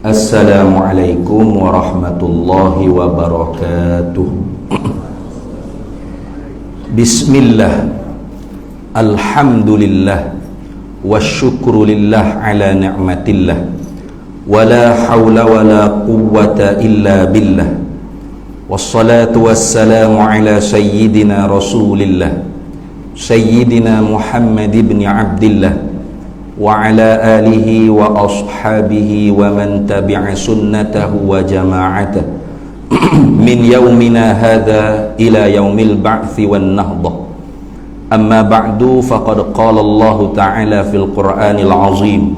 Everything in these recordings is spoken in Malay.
Assalamualaikum warahmatullahi wabarakatuh. Bismillah, alhamdulillah, wasyukrulillah ala ni'matillah, wala hawla wala quwwata illa billah, wassalatu wassalamu ala sayyidina rasulillah, sayyidina Muhammad ibn Abdillah, wa ala alihi wa ashabihi wa man tabi'a sunnatahu wa jama'atah min yaumina hadha ila yaumil ba'thi wan nahdah. Amma ba'du, faqad qala Allah ta'ala fil Qur'anil azim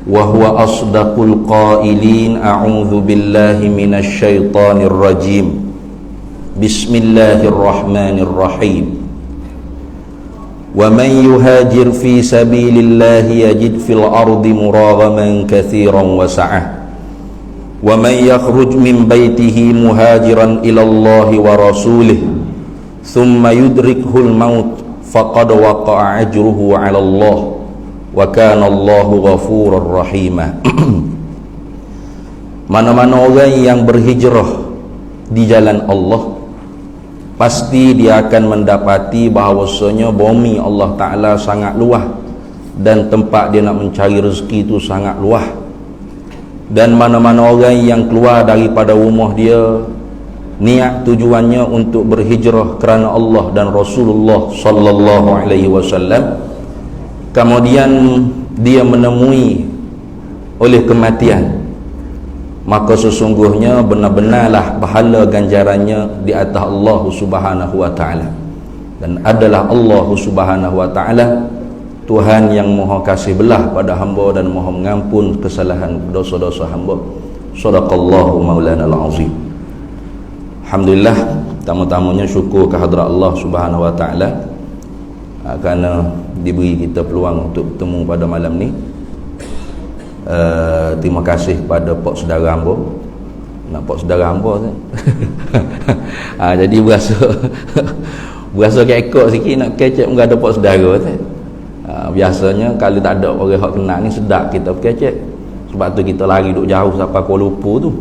wa huwa asdaqul qailin, a'udzu billahi minasy syaithanir rajim. Bismillahirrahmanirrahim. وَمَنْ يُهَاجِرْ فِي سَبِيلِ اللَّهِ يَجِدْ فِي الْأَرْضِ مُرَاغَمًا كَثِيرًا وَسَعَةً وَمَنْ يَخْرُجْ مِنْ بَيْتِهِ مُهَاجِرًا إِلَى اللَّهِ وَرَسُولِهِ ثُمَّ يُدْرِكْهُ الْمَوْتُ فَقَدْ وَقَعَ أَجْرُهُ عَلَى اللَّهِ وَكَانَ اللَّهُ غَفُورًا رَحِيمًا. Mana-mana orang yang berhijrah di jalan Allah, pasti dia akan mendapati bahawasanya bumi Allah Ta'ala sangat luas, dan tempat dia nak mencari rezeki itu sangat luas. Dan mana-mana orang yang keluar daripada rumah dia, niat tujuannya untuk berhijrah kerana Allah dan Rasulullah sallallahu alaihi wasallam, kemudian dia menemui oleh kematian, maka sesungguhnya benar-benarlah pahala ganjarannya di atas Allah Subhanahu wa taala. Dan adalah Allah Subhanahu wa taala Tuhan yang Maha kasih belah pada hamba dan Maha mengampun kesalahan dosa-dosa hamba. Shadaqallahu maulana al-azim. Alhamdulillah, tamu-tamunya syukur kehadrat Allah Subhanahu wa taala kerana diberi kita peluang untuk bertemu pada malam ni. Terima kasih kepada pak saudara hamba. Nak pak saudara hamba kan? Jadi berasa kekok sikit nak kecek pun ada pak saudara kan? Biasanya kalau tak ada orang hak kenal ni sedap kita kecek. Sebab tu kita lari duk jauh sampai Kuala Lumpur tu.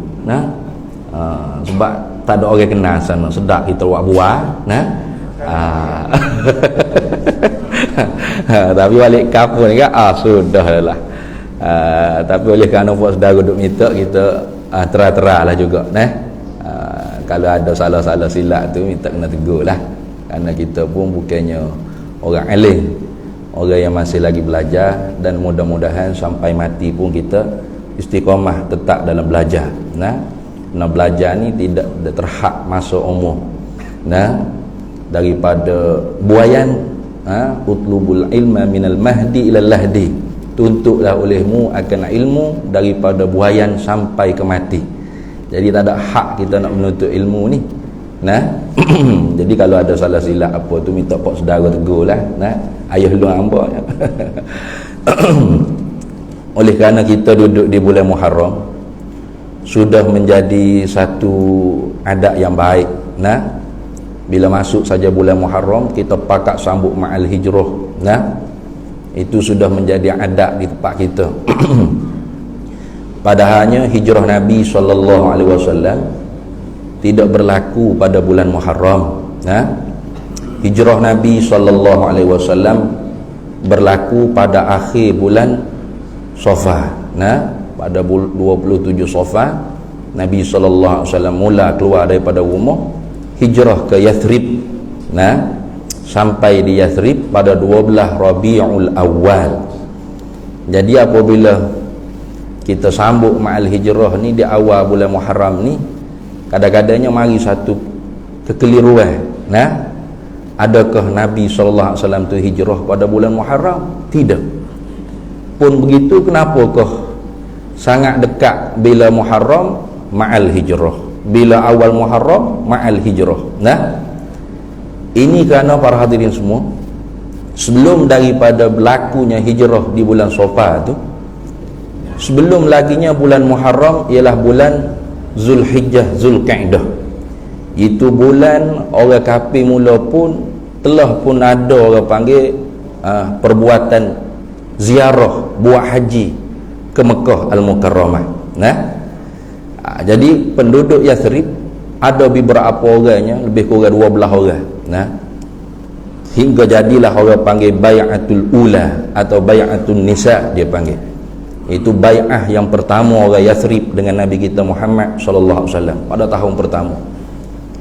Sebab tak ada orang kenal sana, sedap kita buat. Tapi balik kampung ni kan sudahlah. Tapi oleh kerana buat saudara duk minta, kita terang-terang lah juga kalau ada salah-salah silap tu minta kena tegur lah, kerana kita pun bukannya orang alim, orang yang masih lagi belajar. Dan mudah-mudahan sampai mati pun kita istiqamah tetap dalam belajar. Nak belajar ni tidak terhad masa umur. Daripada buayan, utlubul ilma minal mahdi ilal lahdi, tuntutlah olehmu akan ilmu daripada buayan sampai ke mati. Jadi tak ada hak kita nak menuntut ilmu ni. Jadi kalau ada salah silap apa tu, minta pak saudara tegur lah. Ayah lu hamba. Oleh kerana kita duduk di bulan Muharram, sudah menjadi satu adat yang baik. Bila masuk saja bulan Muharram, kita pakat sambut ma'al hijrah. Itu sudah menjadi adat di tempat kita. Padahalnya hijrah Nabi SAW tidak berlaku pada bulan Muharram. Hijrah Nabi SAW berlaku pada akhir bulan Safar. Pada 27 Safar, Nabi SAW mula keluar daripada rumah, hijrah ke Yathrib. Sampai di Yathrib pada 12 Rabiul Awal. Jadi apabila kita sambut ma'al hijrah ni di awal bulan Muharram ni, kadang-kadangnya mari satu kekeliruan. Adakah Nabi SAW tu hijrah pada bulan Muharram? Tidak. Pun begitu, kenapakah sangat dekat bila Muharram ma'al hijrah, bila awal Muharram ma'al hijrah? Ini kerana para hadirin semua, sebelum daripada berlakunya hijrah di bulan Safar tu, sebelum laginya bulan Muharram ialah bulan Zulhijjah, Zulqa'dah. Itu bulan orang kafir mula pun telah pun ada orang panggil perbuatan ziarah, buat haji ke Mekah Al-Mukarramah. Jadi penduduk Yathrib ada beberapa orangnya, lebih kurang 12 orang. Hingga jadilah orang panggil bai'atul ula atau bai'atul nisa, dia panggil. Itu bai'ah yang pertama orang Yathrib dengan Nabi kita Muhammad sallallahu alaihi wasallam pada tahun pertama.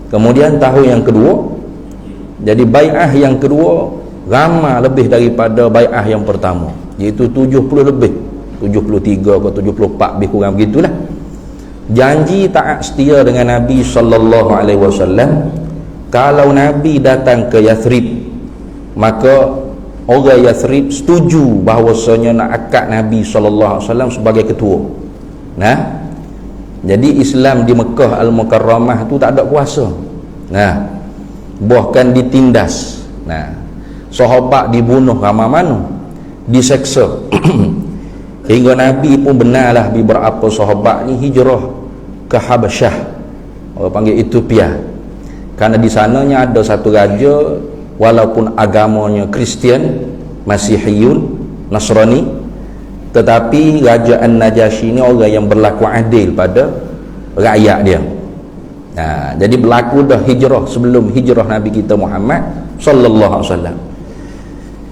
Kemudian tahun yang kedua, jadi bai'ah yang kedua ramai lebih daripada bai'ah yang pertama, iaitu 70 lebih, 73 atau 74 lebih kurang begitulah. Janji taat setia dengan Nabi sallallahu alaihi wasallam. Kalau Nabi datang ke Yathrib, maka orang Yathrib setuju bahawasanya nak akad Nabi sallallahu alaihi wasallam sebagai ketua. Jadi Islam di Mekah Al-Mukarramah tu tak ada kuasa. Bahkan ditindas. Sahabat dibunuh ramai-ramai, diseksa. Hingga Nabi pun benarlah beberapa sahabat ni hijrah ke Habasyah, orang panggil Ethiopia. Karena di sananya ada satu raja, walaupun agamanya Kristian, Masihiyun, Nasrani, tetapi Raja An-Najasyi ni orang yang berlaku adil pada rakyat dia. Jadi berlaku dah hijrah sebelum hijrah Nabi kita Muhammad sallallahu alaihi wasallam.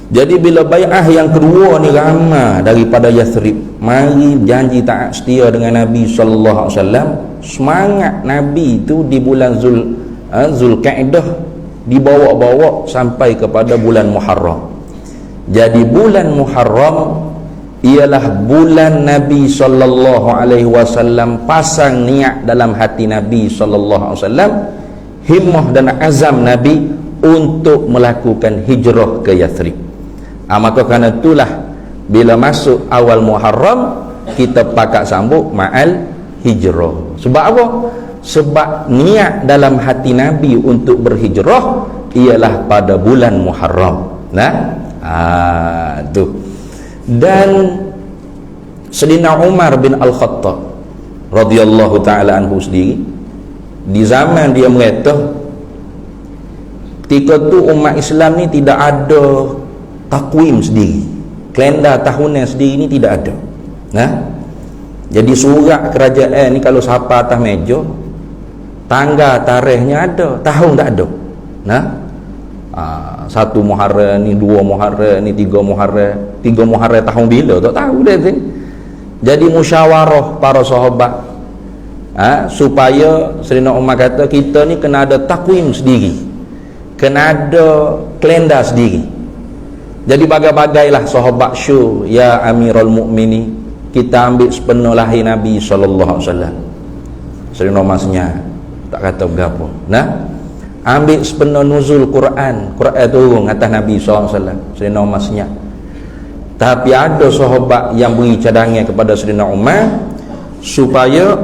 Jadi bila bai'ah yang kedua ni ramai daripada Yathrib, mari janji taat setia dengan Nabi sallallahu alaihi wasallam. Semangat Nabi itu di bulan Zulkaidah dibawa-bawa sampai kepada bulan Muharram. Jadi bulan Muharram ialah bulan Nabi sallallahu alaihi wasallam pasang niat dalam hati Nabi sallallahu alaihi wasallam, himmah dan azam Nabi untuk melakukan hijrah ke Yathrib. Maka kerana itulah bila masuk awal Muharram kita pakat sambut ma'al hijrah. Sebab apa? Sebab niat dalam hati Nabi untuk berhijrah ialah pada bulan Muharram. Tu. Dan Sayyidina Umar bin Al-Khattab radhiyallahu taala anhu sendiri, di zaman dia mereka, ketika tu umat Islam ni tidak ada takwim sendiri, kalender tahunan sendiri ni tidak ada. Jadi surat kerajaan ni kalau siapa atas meja, tanggal tarikhnya ada, tahun tak ada. Satu Muharram ni, dua Muharram ni, tiga Muharram tahun bila tak tahu dah ni. Jadi musyawarah para sahabat, supaya Sayyidina Umar kata kita ni kena ada takwim sendiri, kena ada kalender sendiri. Jadi bagai-bagailah sahabat syur, ya Amirul Mukminin, kita ambil sepenuh lahir Nabi sallallahu alaihi wasallam. Sayyidina Umar senyap, tak kata berapa. Ambil sepenuh nuzul Quran turun atas Nabi sallallahu alaihi wasallam. Sayyidina Umar senyap. Tapi ada sahabat yang beri cadangan kepada Sayyidina Umar supaya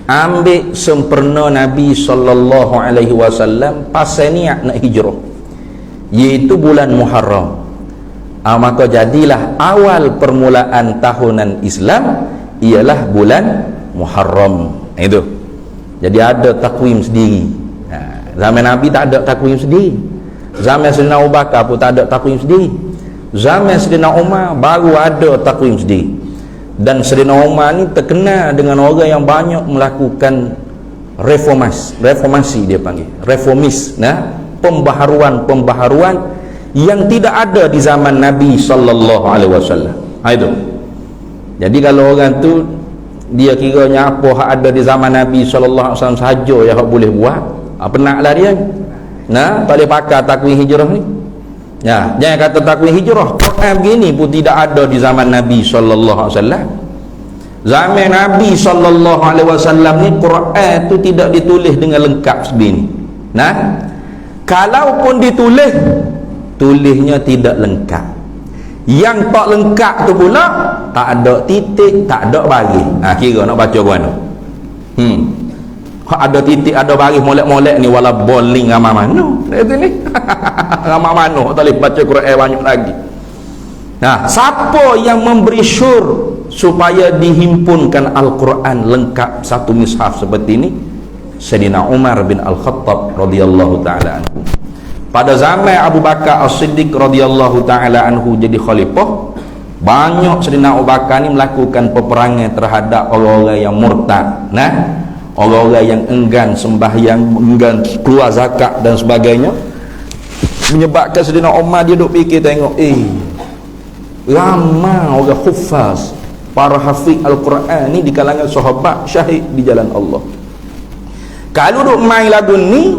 ambil sempurna Nabi sallallahu alaihi wasallam pasal niat nak hijrah, iaitu bulan Muharram. Maka jadilah awal permulaan tahunan Islam ialah bulan Muharram. Itu. Jadi ada takwim sendiri. Zaman Nabi tak ada takwim sendiri. Zaman Sayyidina Abu Bakar pun tak ada takwim sendiri. Zaman Sayyidina Umar baru ada takwim sendiri. Dan Sayyidina Umar ni terkenal dengan orang yang banyak melakukan reformasi dia panggil, reformis, pembaharuan yang tidak ada di zaman Nabi sallallahu alaihi wasallam. Itu. Jadi kalau orang tu dia kiranya apa hak ada di zaman Nabi sallallahu alaihi wasallam saja yang hak boleh buat, penatlah dia. Tak boleh pakai takwim hijrah ni. Jangan kata takwim hijrah Quran begini pun tidak ada di zaman Nabi sallallahu alaihi wasallam. Zaman Nabi sallallahu alaihi wasallam ni Quran tu tidak ditulis dengan lengkap sebegini. Kalaupun ditulis, tulisnya tidak lengkap. Yang tak lengkap tu pula tak ada titik, tak ada baris. Kira nak baca mana? Ada titik, ada baris, molek-molek ni wala bowling ramai mano. Itu ni. Ramai mano tak boleh baca Quran banyak lagi. Siapa yang memberi syur supaya dihimpunkan Al-Quran lengkap satu mishaf seperti ini? Sayyidina Umar bin Al-Khattab radhiyallahu taala anhu. Pada zaman Abu Bakar As-Siddiq radhiyallahu taala anhu jadi khalifah, Banyak Sayyidina Abu Bakar ni melakukan peperangan terhadap orang-orang yang murtad, orang-orang yang enggan sembahyang, enggan keluar zakat dan sebagainya. Menyebabkan Sayyidina Umar dia duk fikir tengok, ramai orang hufaz, para hafiz Al-Quran ni di kalangan sahabat syahid di jalan Allah. Kalau duk main lagu ni,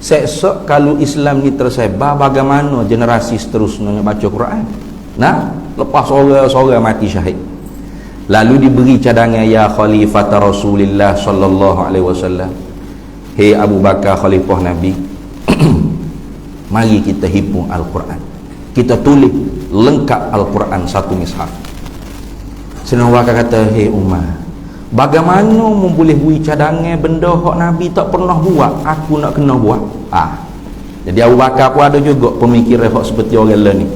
esok kalau Islam ni tersebar, bagaimana generasi seterusnya baca Quran? Lepas seorang mati syahid, lalu diberi cadangan, ya khalifat Rasulullah sallallahu alaihi wasallam, hei Abu Bakar khalifah Nabi, mari kita himpun Al-Quran, kita tulis lengkap Al-Quran satu mishaf. Sayyidina Abu Bakar kata, hei Umar, bagaimana boleh beri cadangan benda hak Nabi tak pernah buat, aku nak kena buat? Jadi Abu Bakar pun ada juga pemikiran hak seperti orang lain ni.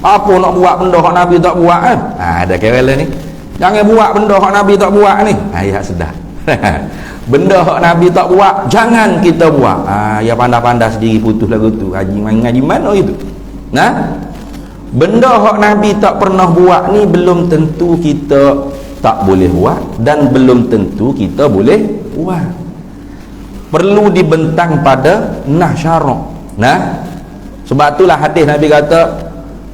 Apa nak buat benda hak Nabi tak buat kan? Ada kira ni, jangan buat benda hak Nabi tak buat ni. Ya sedar. Benda hak Nabi tak buat jangan kita buat. Ya pandai-pandai sendiri putus lagu tu. Haji mana itu? Benda hak Nabi tak pernah buat ni belum tentu kita tak boleh buat, dan belum tentu kita boleh buat. Perlu dibentang pada syarak. Sebab itulah hadis Nabi kata,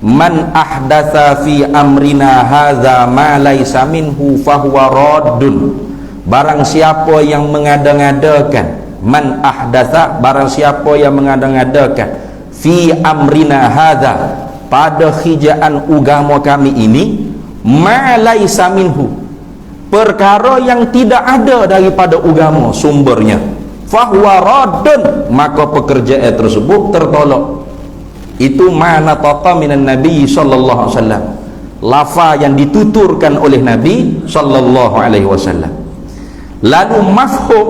man ahdatsa fi amrina hadza ma laisa minhu fahuwa raddun. Barang siapa yang mengada-ngadakan, man ahdatsa, barang siapa yang mengada-ngadakan, fi amrina hadza, pada hijaan agama kami ini, ma laisa minhu, perkara yang tidak ada daripada agama sumbernya, fahuwa raddun, maka pekerjaan tersebut tertolak. Itu mana taqa minan Nabi sallallahu alaihi wasallam, lafaz yang dituturkan oleh Nabi sallallahu alaihi wasallam. Lalu mafhum,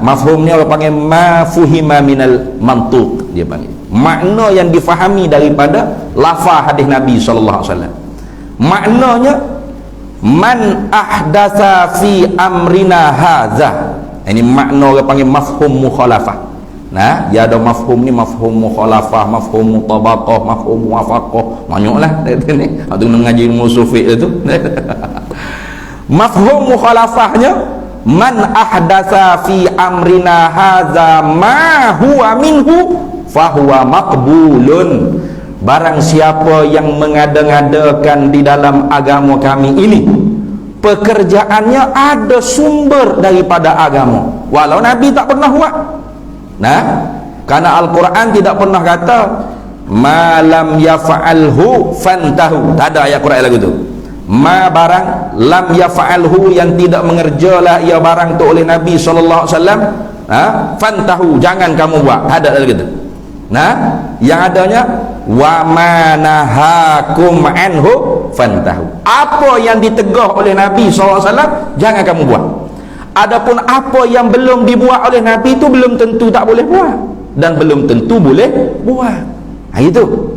mafhumnya orang panggil mafuhima minal mantuq, dia panggil makna yang difahami daripada lafaz hadis Nabi sallallahu alaihi wasallam. Maknanya man ahdatsa fi amrina hadza, ini makna orang panggil mafhum mukhalafah. Dia ada mafhum ni, mafhum mukhalafah, mafhum mutabaqah, mafhum muwafaqah, banyaklah ni. Aku mengaji ilmu sufi itu. Mafhum mukhalafahnya, man ahdatsa fi amrina hadza ma huwa minhu fahuwa maqbulun. Barang siapa yang mengada-ngadakan di dalam agama kami ini, pekerjaannya ada sumber daripada agama, walau Nabi tak pernah buat. Karena Al-Quran tidak pernah kata malam yafa'alhu fantahu, tak ada ayat Quran lagu tu. Ma barang lam yafa'alhu, yang tidak mengerjalah ia barang tu oleh Nabi sallallahu alaihi wasallam, fantahu, jangan kamu buat, ada lagu tu. Yang adanya wa manahakum anhu fantahu, apa yang ditegah oleh Nabi sallallahu alaihi wasallam jangan kamu buat. Adapun apa yang belum dibuat oleh Nabi itu belum tentu tak boleh buat, dan belum tentu boleh buat. Itu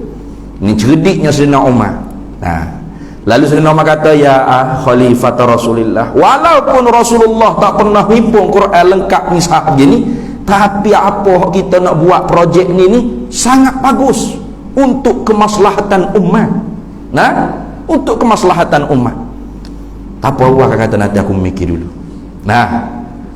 ini cerdiknya Sayyidina Umar. Lalu Sayyidina Umar kata, ya khalifat Rasulullah, walaupun Rasulullah tak pernah himpun Quran lengkap ni sahab gini, tapi apa kita nak buat projek ni sangat bagus untuk kemaslahatan umat. Untuk kemaslahatan umat. Tak apa Allah kata, nanti aku mikir dulu.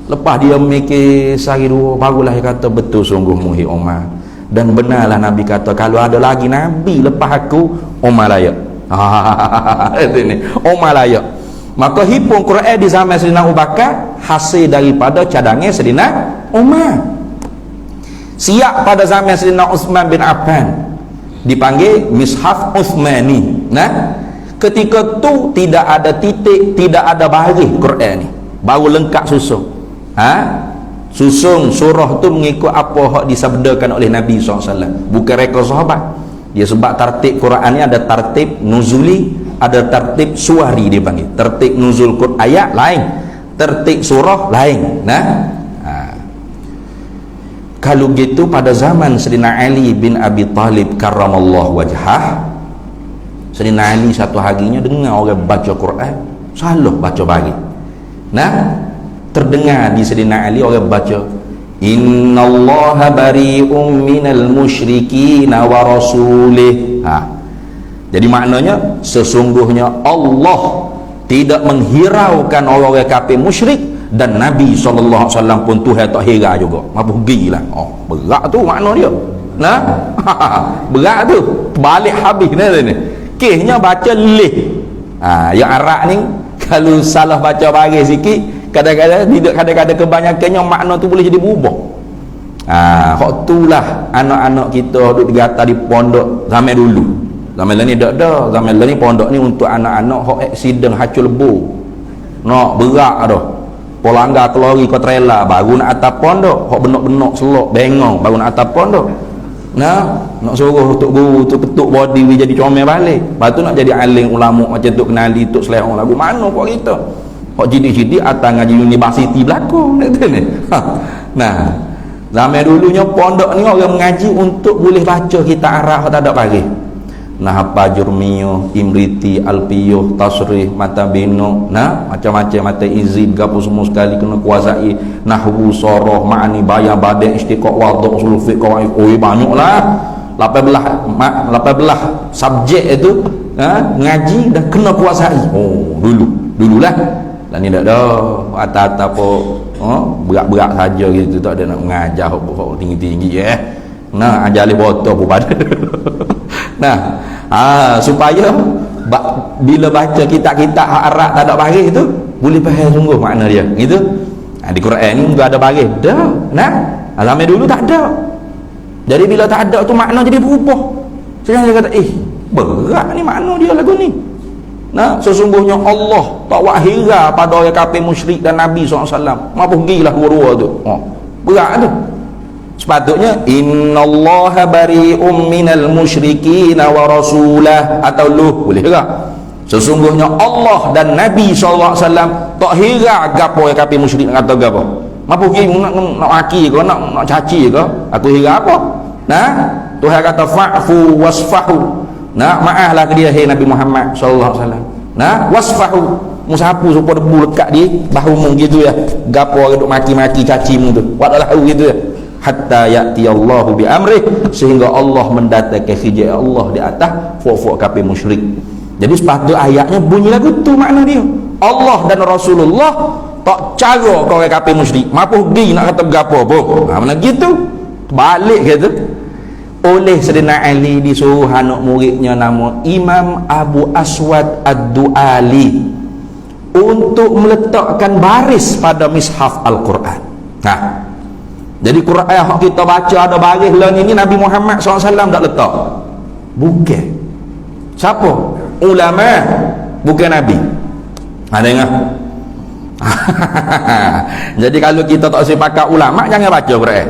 Lepas dia mikir sehari dua, barulah dia kata, betul sungguh muhi Umar, dan benarlah Nabi kata, kalau ada lagi Nabi lepas aku, Umar layak. Umar layak. Maka himpun Quran di zaman Sayyidina Abu Bakar hasil daripada cadangan Sayyidina Umar. Siap pada zaman Sayyidina Uthman bin Affan, dipanggil Mishaf Uthmani. Ketika tu tidak ada titik, tidak ada baris Quran ni, baru lengkap susun. Susun surah tu mengikut apa hak disabdakan oleh Nabi SAW, bukan reka sahabat. Dia sebab tertib Quran ni ada tertib nuzuli, ada tertib suwari, dia panggil. Tertib nuzul ayat lain, tertib surah lain. Kalau gitu pada zaman Sayyidina Ali bin Abi Talib karramallahu wajhah, Sayyidina Ali satu harinya dengar orang baca Quran, salah baca bagi. Terdengar di Sayyidina Ali orang baca, innallaha bari'um minal musyrikin wa rasulih. Jadi maknanya sesungguhnya Allah tidak menghiraukan orang-orang kafir musyrik, dan Nabi SAW pun Tuhan tak hira juga. Apa gilah. Oh, berat tu makna dia. Nah, berat tu. Balik habis ni. Kisahnya baca leh. Yang Arab ni kalau salah baca baris sikit, kadang-kadang tidak, kadang-kadang kebanyakannya makna tu boleh jadi berubah. Hak itulah anak-anak kita duduk digata di pondok zaman dulu. Zaman lain ni tak ada. Zaman lain ni pondok ni untuk anak-anak hak aksiden hacul lebu. Nak berak dah. Polanggar kelori ke trailer baru nak atas pondok. Hak benok-benok selok bengong baru nak atas pondok. Nak suruh tok guru tu ketuk body we jadi comel balik. Lepas tu nak jadi alim ulama macam tu kenali tok selehong lagu. Mana kau kita? Hak jidik-jidik atas ngaji universiti belakang ni. Nah, zaman dulunya pondok ni orang mengaji untuk boleh baca kitab Arab hak tak ada baris. Nahapa Jurmiyah, Imriti, Alpiyah, Tasrih, Mata Bino, macam-macam, Mata Izid, gapo semua sekali kena kuasai. Nahwu, Soroh, Ma'ani, Bayan, Badai, Istiqaq, Waduk, Usul Fiqh, Qawaid. Banyaklah 18 subjek itu ngaji dah kena kuasai. Dululah. Dan ni tak ada atas-atas apa berat-berat saja gitu, tak ada nak mengajar tinggi-tinggi ajar alih botol pun pada. Supaya bila baca kitab-kitab Arab tak ada baris tu boleh faham sungguh makna dia gitu. Di Quran ni enggak ada baris dah. Zaman dulu tak ada. Jadi bila tak ada tu makna jadi berubah. Sekarang dia kata berat ni makna dia lagu ni. Sesungguhnya Allah tak wahira pada orang kafir musyrik dan Nabi SAW. Apa gilah dua-dua tu. Berat tu. Sepatutnya innallaha bari'um minal musyrikin wa rasulah, atau boleh ke? Sesungguhnya Allah dan Nabi SAW tak hira gapo yang kafir musyrik kata gapo. Apa pergi nak maki ke, nak caci ke? Aku hira apa? Tuhan kata fa'fu wasfahu. Maaflah ke dia, hai Nabi Muhammad sallallahu alaihi wasallam. Wasfahu, musapu supaya debu lekat di bahumu gitu ya. Gapo duk maki-maki caci mu tu. Wadalah gitu ya. Hatta ya'ti Allahu bi amrih, sehingga Allah mendatangkan hijab Allah di atas fok-fok kafir musyrik. Jadi sepatutnya ayatnya bunyi lagu tu makna dia. Allah dan Rasulullah tak cara kau orang kafir musyrik. Mapuh gi nak kata gapo pun. Mana gitu? Balik gitu. Oleh Sayyidina Ali disuruh anak muridnya nama Imam Abu Aswad Ad-Duali untuk meletakkan baris pada mishaf Al-Quran. Jadi Quran yang kita baca ada baris lah ni Nabi Muhammad SAW tak letak. Bukan. Siapa? Ulama, bukan Nabi. Dengar. Jadi kalau kita tak sepakat ulama, jangan baca Quran.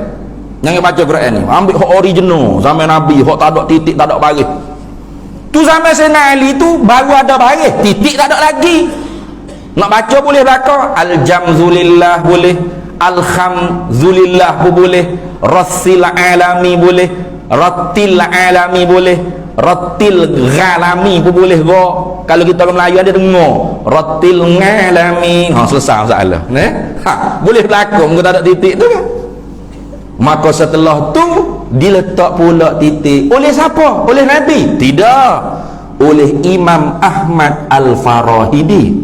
Jangan baca Quran ni. Ambil hak original zaman Nabi, hak tak ada titik, tak ada baris. Tu zaman Sayyidina Ali tu baru ada baris, titik tak ada lagi. Nak baca boleh belakang al-jamzulillah boleh, alhamdulillah pun boleh, rasil alami boleh, ratil alami boleh, ratil ghalami pun boleh. Kalau kita orang Melayu ada dengar ratil alami, selesai masalah. Boleh belakang, kita ada titik tu kan. Maka setelah tu diletak pula titik oleh siapa? Oleh Nabi? Tidak, oleh Imam Ahmad Al-Farahidi,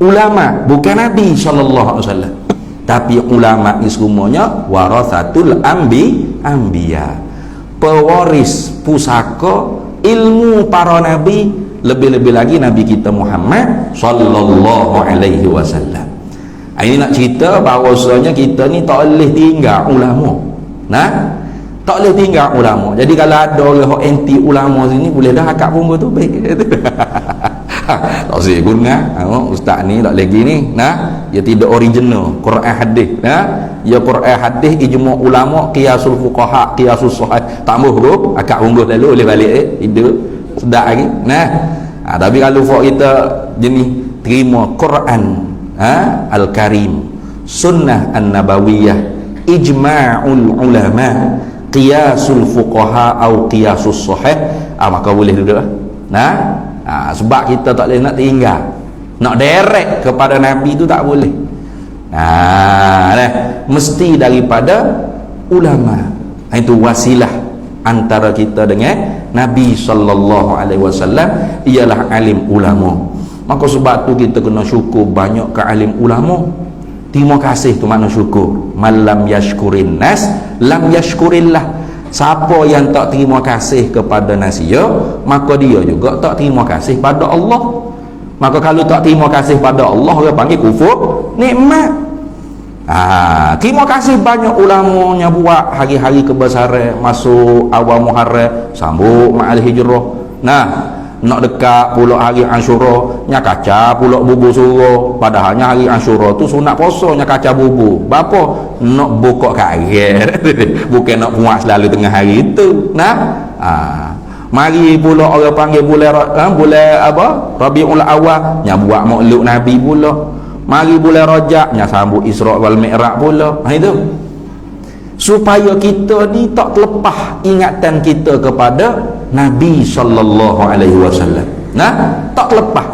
ulama, bukan Nabi SAW. Tapi ulama ni semuanya warathatul anbiya, pewaris pusaka ilmu para nabi, lebih-lebih lagi Nabi kita Muhammad sallallahu alaihi wasallam. Ini nak cerita bahawasanya kita ni tak boleh tinggal ulama. Tak boleh tinggal ulama. Jadi kalau ada orang anti ulama sini, boleh dah akak punggu tu baik. Tak usah guna. Ustaz ni tak lagi ni. Dia tidak original Quran hadis. Ya Quran hadis ijma ulama, qiyasul fuqaha, qiyasus sahih. Tambah bro, akak punggu lalu boleh balik hidup sedap lagi. Tapi kalau kita jenis terima Quran Al-Karim, sunnah an-nabawiyah, ijma'ul ulama, qiyasul fuqaha atau qiyasus sahih, maka boleh duduk sebab kita tak boleh nak tinggal, nak direct kepada Nabi tu tak boleh. Mesti daripada ulama. Itu wasilah antara kita dengan Nabi sallallahu alaihi wasallam ialah alim ulama. Maka sebab tu kita kena syukur banyak ke alim ulama. Terima kasih tu makna syukur. Man lam yashkurin nas lam yashkurillah. Siapa yang tak terima kasih kepada manusia, maka dia juga tak terima kasih pada Allah. Maka kalau tak terima kasih pada Allah, orang panggil kufur nikmat. Terima kasih banyak ulamanya buat hari-hari kebesaran, masuk awal Muharram, sambut ma'al hijrah. Nah, nak dekat pula hari Ashura, nya kaca pula bubur suruh. Padahalnya hari Ashura tu sunat puasa, nya kaca bubur. Bapa nak buka kaget. Bukan nak puas selalu tengah hari itu. Nah, mari pula orang panggil bulan apa? Rabiul Awal, nya buat maulud Nabi pula. Mari bulan Rajab, nya sambut Isra wal Mi'raj pula. Itu supaya kita ni tak terlepas ingatan kita kepada Nabi sallallahu alaihi wasallam. Nah, tak lepas.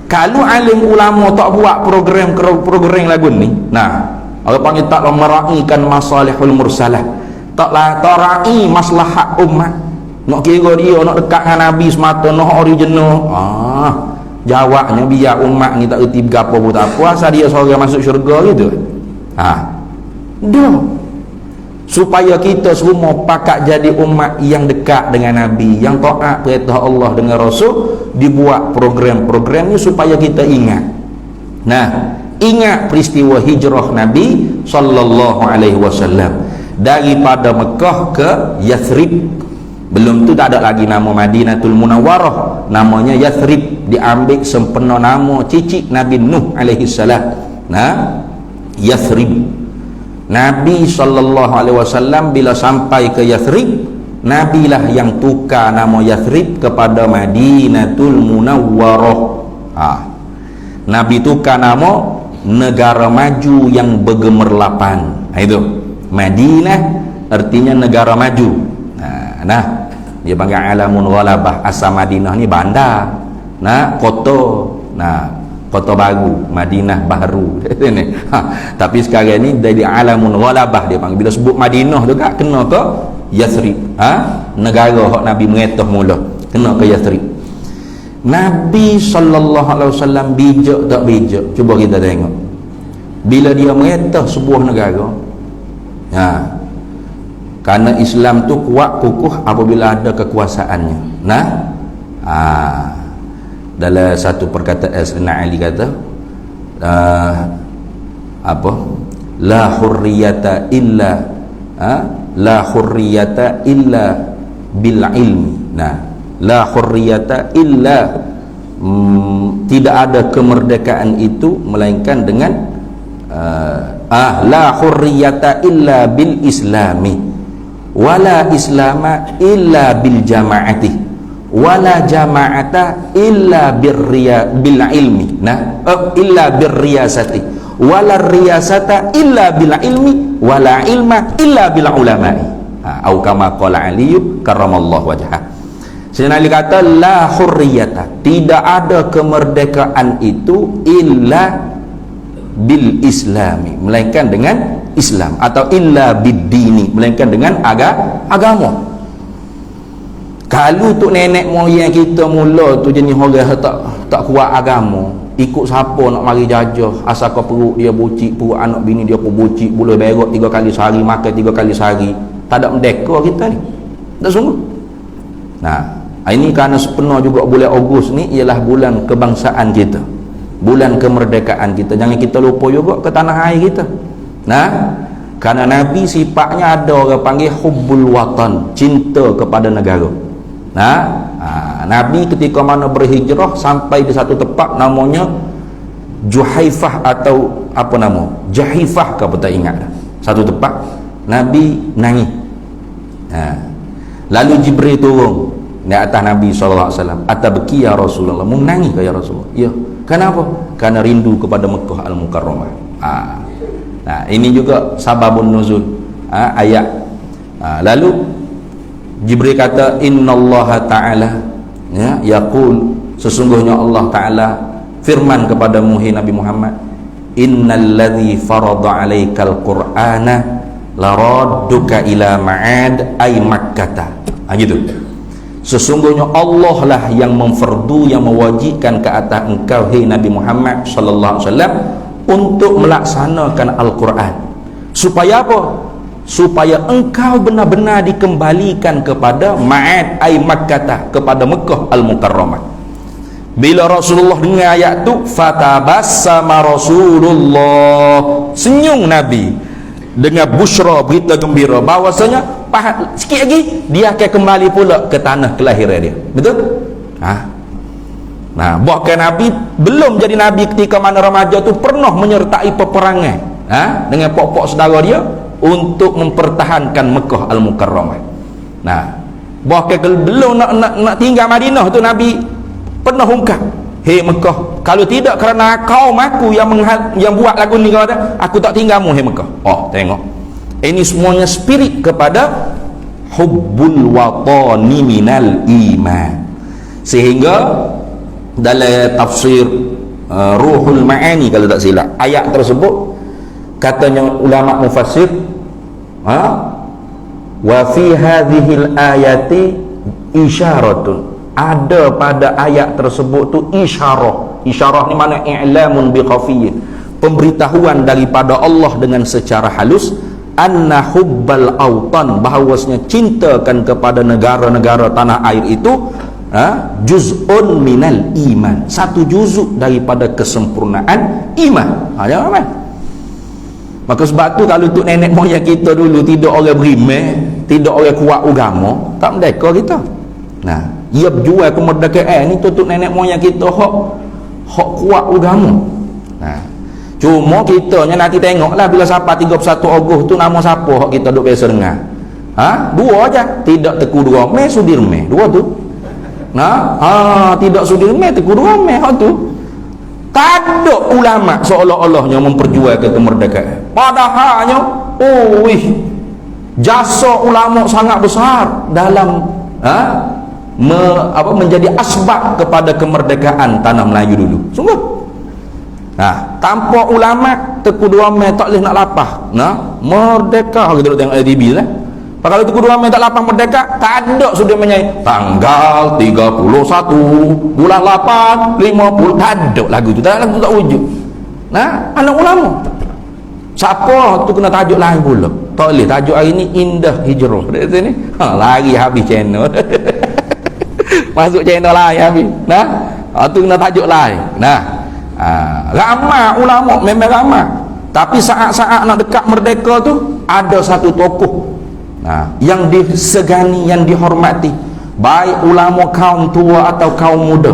Kalau alim ulama tak buat program lagu ni, nah, orang panggil tak meraikan masalihul mursalah. Tak rai maslahat umat. Nak kira dia nak dekat dengan Nabi semata nak original. Jawabnya biar umat ni tak erti berapa pun tak apa, asal dia seorang masuk syurga gitu. Dah. Supaya kita semua pakat jadi umat yang dekat dengan Nabi, yang taat perintah Allah dengan Rasul, dibuat program-program ni supaya kita ingat. Nah, ingat peristiwa hijrah Nabi sallallahu alaihi wasallam daripada Mekah ke Yathrib. Belum tu tak ada lagi nama Madinatul Munawwarah, namanya Yathrib, diambil sempena nama cicit Nabi Nuh alaihi salam. Nah, Yathrib. Nabi sallallahu alaihi wasallam bila sampai ke Yathrib, Nabi lah yang tukar nama Yathrib kepada Madinatul Munawwarah. Nabi tukar nama negara maju yang bergemerlapan. Itu Madinah artinya negara maju. Nah, dia panggil alamun ghalabah. Asal Madinah ni bandar. Nah, kota. Nah, kota baru, Madinah baru. Tapi sekarang ni dari alamun ghalabah dia panggil. Bila sebut Madinah tu kan kena ke Yathrib. Negara hak Nabi mengetah mula, kena ke Yathrib. Nabi sallallahu alaihi wasallam bijak tak bijak? Cuba kita tengok. Bila dia mengetah sebuah negara, kerana Islam tu kuat kukuh apabila ada kekuasaannya. Nah, dalam satu perkataan Sayyidina Ali kata la hurriyata illa bil ilmi. Nah, la hurriyata illa tidak ada kemerdekaan itu melainkan dengan la hurriyata illa bil islami wala islama illa bil jama'ati wala jama'ata illa bil ilmi. Nah, illa bir riyasati wala riyasata illa bil ilmi wala ilma illa bil ulama'i. Atau kama qala Ali karramallahu wajhah. Sayyidina Ali kata la hurriyata, tidak ada kemerdekaan itu illa bil islami, melainkan dengan Islam, atau illa bid-dini, melainkan dengan agama. Kalau tu nenek moyang kita mula tu jenis orang tak kuat agama, ikut siapa nak mari jajah, asal kau perut dia bucik, perut anak bini dia pun bucik, boleh berak 3 kali sehari, makan 3 kali sehari, tak ada merdeka kita ni, tak sungguh. Nah, ini kerana sepenuh juga bulan Ogos ni ialah bulan kebangsaan kita, bulan kemerdekaan kita. Jangan kita lupa juga ke tanah air kita. Nah, kerana Nabi sifatnya ada orang panggil hubbul watan, cinta kepada negara. Nah, Nabi ketika mana berhijrah sampai di satu tempat namanya Juhaifah atau apa nama? Jahifah, kau tak ingat dah. Satu tempat Nabi nangis. Lalu Jibril turun di atas Nabi sallallahu alaihi wasallam. Atabki ya Rasulullah, mu nangis ke ya Rasulullah? Ya. Kenapa? Karena rindu kepada Mekah al-Mukarramah. Nah, ini juga sababun nuzul ayat. Lalu Jibril kata innallaha ta'ala yaqul, sesungguhnya Allah Ta'ala firman kepada Nabi Muhammad, innalladzi farada 'alaikal qur'ana laradduka ila ma'ad ay makkah. Gitu. Sesungguhnya Allah lah yang memfardu, yang mewajibkan ke atas engkau, hai Nabi Muhammad sallallahu alaihi wasallam, untuk melaksanakan Al-Quran. Supaya apa? Supaya engkau benar-benar dikembalikan kepada Ma'ad ay Makkah, kepada Mekah Al-Mukarramah. Bila Rasulullah dengar ayat tu, fatabassama Rasulullah, senyum Nabi dengan busyra, berita gembira bahawasanya sikit lagi dia akan kembali pula ke tanah kelahiran dia. Betul? Nah, bahkan Nabi belum jadi Nabi ketika mana remaja tu pernah menyertai peperangan dengan pokok saudara dia untuk mempertahankan Mekah Al-Mukarramah. Nah, bahkan belum nak tinggal Madinah tu Nabi pernah ungkap, hei Mekah, kalau tidak kerana kaum aku yang buat lagu ni, kata aku tak tinggalmu, hei Mekah. Oh, tengok, ini semuanya spirit kepada hubbul watani minal iman. Sehingga dalam tafsir Ruhul Ma'ani kalau tak silap, ayat tersebut katanya ulama mufassir, wa fi hadhil ayati isyaratun, ada pada ayat tersebut tu isyarah ni mana i'lamun bi khafiyyin, pemberitahuan daripada Allah dengan secara halus, anna hubbal autan, bahawasanya cintakan kepada negara-negara tanah air itu juz'un minal iman, satu juzuk daripada kesempurnaan iman. Jangan aman. Maka sebab tu kalau tu nenek moyang kita dulu tidak orang beriman, tidak orang kuat agama, tak merdeka kita. Nah, ia berjual kemerdekaan ni tu nenek moyang kita hak kuat agama. Nah, cuma kitanya nanti tengoklah bila sampai 31 Ogos tu nama siapa hak kita duk biasa dengar. Dua aja, tidak Teguh Dua Mei, Sudirman, dua tu. Tidak Sudirman, Teguh Dua Mei, hak tu. Tak ada ulama seolah-olahnya memperjuangkan kemerdekaan. Padahalnya, jasa ulama sangat besar dalam menjadi asbab kepada kemerdekaan tanah Melayu dulu. Sungguh. Tanpa ulama Teguh Dua Mei tak boleh nak lapah. Merdeka kita tengok TV lah. Kalau Teguh Dua Mei tak lapang merdeka, tak ada sudah menyai tanggal 31 bulan 8 50, tak ada lagu tu, tak ada lagu, tak wujud. Anak ulama siapa tu kena tajuk lain pula. Tak boleh tajuk hari ni Indah Hijrah dari sini, lari habis channel. Masuk channel lain habis. Tu kena tajuk lain. Ramai ulama, memang ramai, tapi saat-saat nak dekat merdeka tu ada satu tokoh yang disegani, yang dihormati, baik ulama kaum tua atau kaum muda,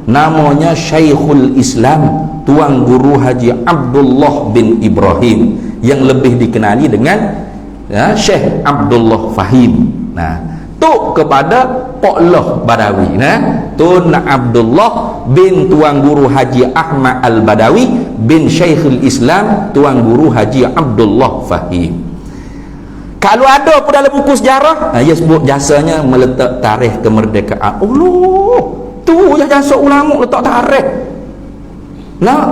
namanya Syekhul Islam, Tuan Guru Haji Abdullah bin Ibrahim, yang lebih dikenali dengan Syekh Abdullah Fahim. Tu kepada Pokloh Badawi, Tun Abdullah bin Tuan Guru Haji Ahmad Al-Badawi bin Syekhul Islam, Tuan Guru Haji Abdullah Fahim. Kalau ada pun dalam buku sejarah, ia sebut jasanya meletak tarikh kemerdekaan. Tu je jasa ulama letak tarikh.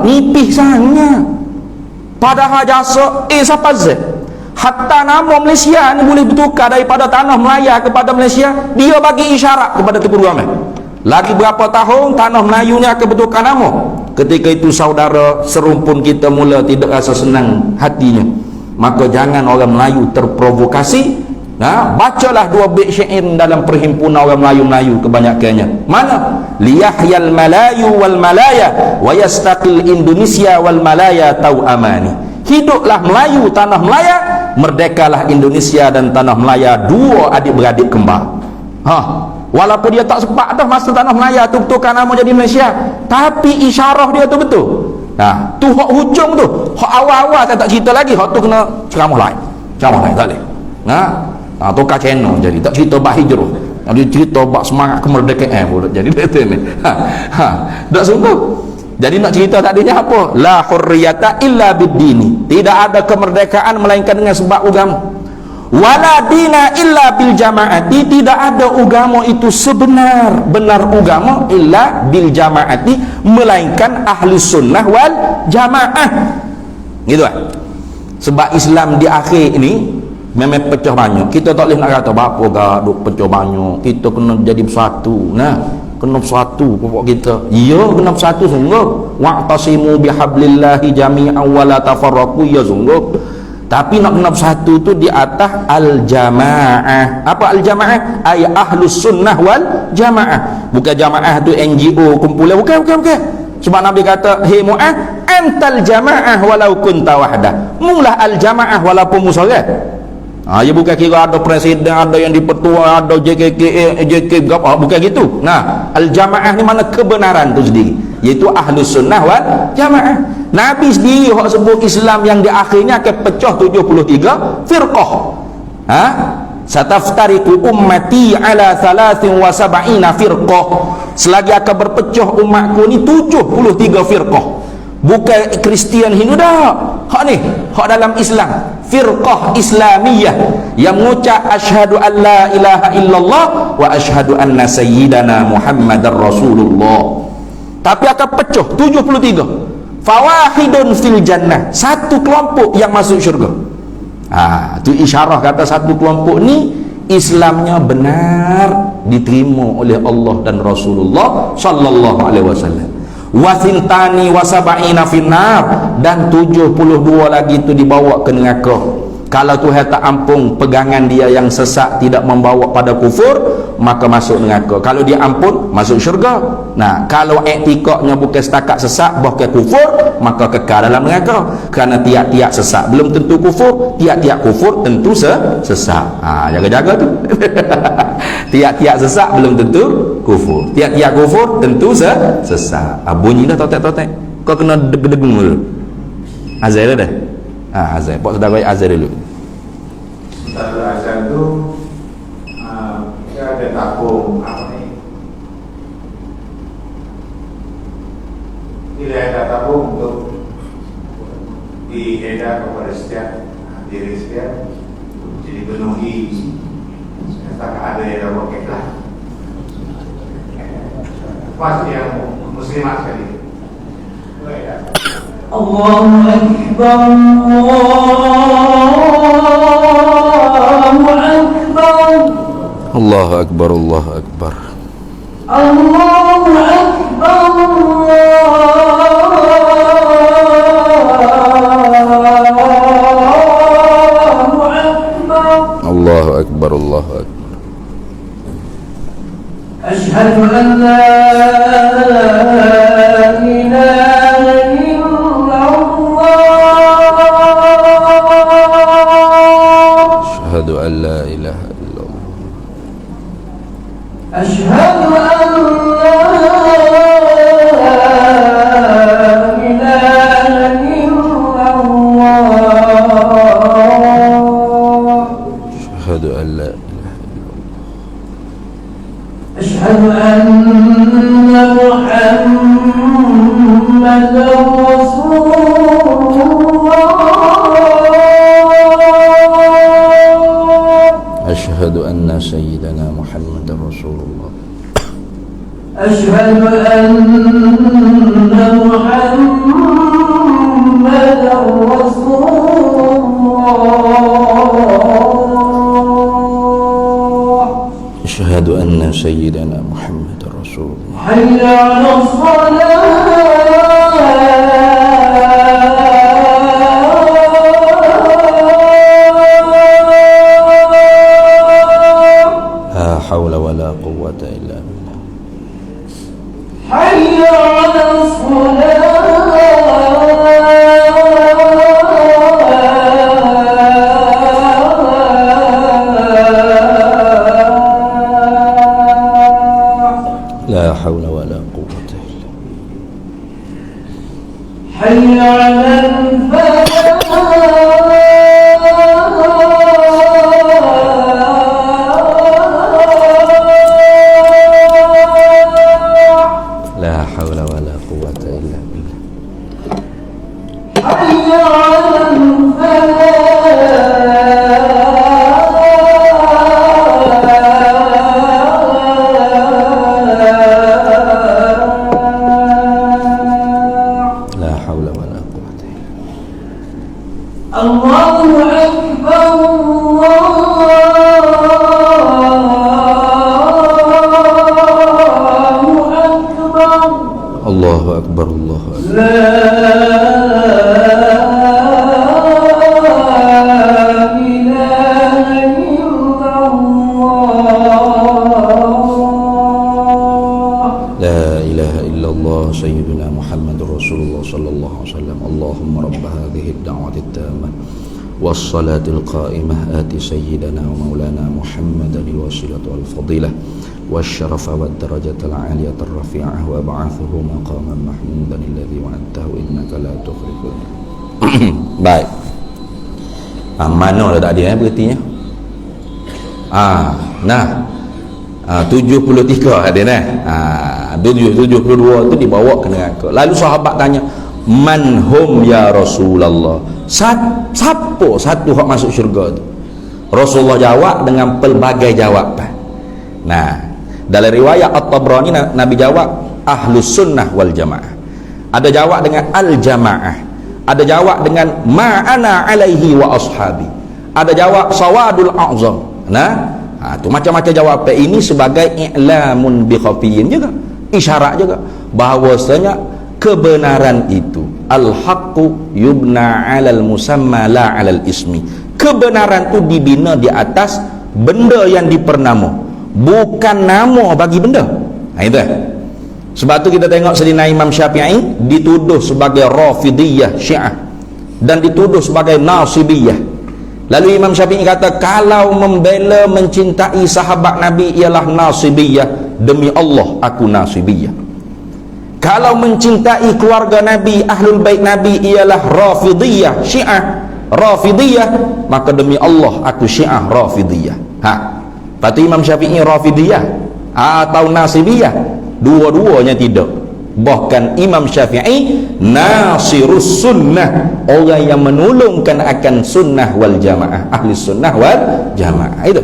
Nipih sangat. Padahal jasa siapa Z? Hatta nama Malaysia ni boleh bertukar daripada tanah Melaya kepada Malaysia, dia bagi isyarat kepada Teguh Dua Mei. Lagi berapa tahun tanah Melayu ni akan bertukar nama. Ketika itu saudara serumpun kita mula tidak rasa senang hatinya. Maka jangan orang Melayu terprovokasi. Bacalah dua bait syair dalam perhimpunan orang Melayu kebanyakannya. Mana? Liyahyal Malayu wal Malaya wa yastaqil Indonesia wal Malaya tau'amani. Hiduplah Melayu, tanah Melaya, merdekalah Indonesia dan tanah Melaya, dua adik-beradik kembar. Walaupun dia tak sempat dah masa tanah Melaya tu betulkan nama jadi Malaysia, tapi isyarah dia tu betul. Tu hak hujung tu, hak awal-awal saya tak cerita lagi, hak tu kena ceramah lain tak boleh. Tukar channel jadi tak cerita bab hijrah, dia cerita bab semangat kemerdekaan pula jadi betul ni. Tak sungguh. Jadi nak cerita tadinya apa? La hurriyata illa bid-dini, tidak ada kemerdekaan melainkan dengan sebab agama. Wala dina illa bil jamaati, tidak ada agama itu sebenar-benar agama illa bil jamaati, melainkan ahli sunnah wal jamaah. Gitu kan? Sebab Islam di akhir ini memang pecah banyak. Kita tak boleh nak kata apa gaduh pecah banyak, kita kena jadi bersatu. Nah, kena bersatu pokok kita. Ya, kena bersatu sungguh. Wa'tasimu bihablillahi jami'an wa la tafarraqu, ya sungguh. Tapi nak kena bersatu tu di atas al-jamaah. Apa al-jamaah? Ay ahlus sunnah wal jamaah. Bukan jamaah tu NGO kumpulan, bukan. Sebab Nabi kata, "Hei Mu'adh, antal jamaah walau kunta wahdah." Mulah al-jamaah walaupun musorang. Ya bukan kira ada presiden, ada yang dipertua, ada JK bukan gitu. Nah, al-jamaah ni mana kebenaran tu sendiri, iaitu ahlus sunnah wal jamaah. Nabi sendiri hak sebut Islam yang di akhirnya akan pecah 73 firqah. Sataftariqu ummati ala 73 firqah. Selagi akan berpecah umatku ni 73 firqah. Bukan Kristian Hindu dah. Hak ni, hak dalam Islam, firqah Islamiyah yang mengucap asyhadu an la ilaha illallah wa asyhadu anna sayyidana Muhammadar Rasulullah. Tapi akan pecah 73. Fawahidun fil jannah, satu kelompok yang masuk syurga. Tu isyarah kata satu kelompok ni Islamnya benar, diterima oleh Allah dan Rasulullah sallallahu alaihi wasallam. Wasintani wasaba'ina finnar, dan 72 lagi itu dibawa ke neraka. Kalau Tuhan tak ampun pegangan dia yang sesat tidak membawa pada kufur, maka masuk neraka. Kalau dia ampun, masuk syurga. Nah, kalau etikanya bukan setakat sesat bahkan kufur, maka kekal dalam neraka. Kerana tiap-tiap sesat belum tentu kufur, tiap-tiap kufur tentu sesat. Jaga-jaga tu. Tiap-tiap sesat belum tentu kufur, tiap-tiap kufur tentu sesat. Bunyi dah totek-totek, kau kena degung dulu. Azal dah. Azal, buat saudara azal dulu. Setelah azal tu dia ada tabung apa ni? Dia ada tabung untuk diedar kepada setiap diri setiap, jadi penuhi. Tak ada yang dah roket lah. Pas yang muslimat sekali. Allahu Akbar, Allahu Akbar, Allahu Akbar, Allahu Akbar, Allahu Akbar, Allahu Akbar. أشهد أن لا إله إلا الله أشهد أن لا إله إلا الله أشهد أن لا إله إلا الله أشهد أن لا أشهد أن محمدا رسول الله أشهد أن سيدنا محمد رسول الله أشهد أن محمدا رسول الله أشهد أن سيدنا محمد رسول الله حي على الصلاة لا حول ولا قوة إلا بالله حي على الصلاة لا حول ولا قوة إلا حي على الفلاح لا حول ولا قوة إلا بالله حي على الفلاح لا حول ولا قوة إلا بالله الله أكبر الله akbar, Allahu akbar. لا إله إلا الله. La ilaha illallah sayyiduna Muhammadur Rasulullah sallallahu alaihi wasallam. Allahumma rabb hadhihi ad-da'wati at-tammah was-salatil qa'imah ati sayyidana wa maulana Muhammadan al-wasilata wal fadilah wasyarafa wad darajatal 'aliyata ar-rafi'ah wa ba'athuhu maqaman mahmudan alladhi wa'adtahu innaka la tukhliful. Baik. Mana dah tak ada berarti 73 ada nah. 72 tu dibawa ke neraka. Lalu sahabat tanya, "Man hum ya Rasulullah?" Siapa satu hak masuk syurga tu? Rasulullah jawab dengan pelbagai jawapan. Nah, dalam riwayat At-Tabrani Nabi jawab Ahlus Sunnah wal Jamaah. Ada jawab dengan Al-Jamaah. Ada jawab dengan Ma'ana alaihi wa ashabi. Ada jawab Sawadul A'zam. Nah, tu macam-macam jawapan ini sebagai i'lamun bi khafiyin juga, isyarat juga bahawasanya kebenaran itu al-haqqu yubna 'alal musamma la 'alal ismi. Kebenaran itu dibina di atas benda yang dipernama, bukan nama bagi benda. Nah, itu. Sebab tu kita tengok Sayyidina Imam Syafi'i dituduh sebagai Rafidiyah Syiah dan dituduh sebagai Nasibiyah. Lalu Imam Syafi'i kata, kalau membela mencintai sahabat Nabi ialah Nasibiyah, demi Allah aku Nasibiyah. Kalau mencintai keluarga Nabi, Ahlul Bait Nabi ialah Rafidiyah Syiah, Rafidiyah, maka demi Allah aku Syiah Rafidiyah. Lepas tu Imam Syafi'i Rafidiyah atau Nasibiyah? Dua-duanya tidak. Bahkan Imam Syafi'i Nasirus Sunnah, orang yang menolongkan akan sunnah wal jamaah, ahli sunnah wal jamaah. Itu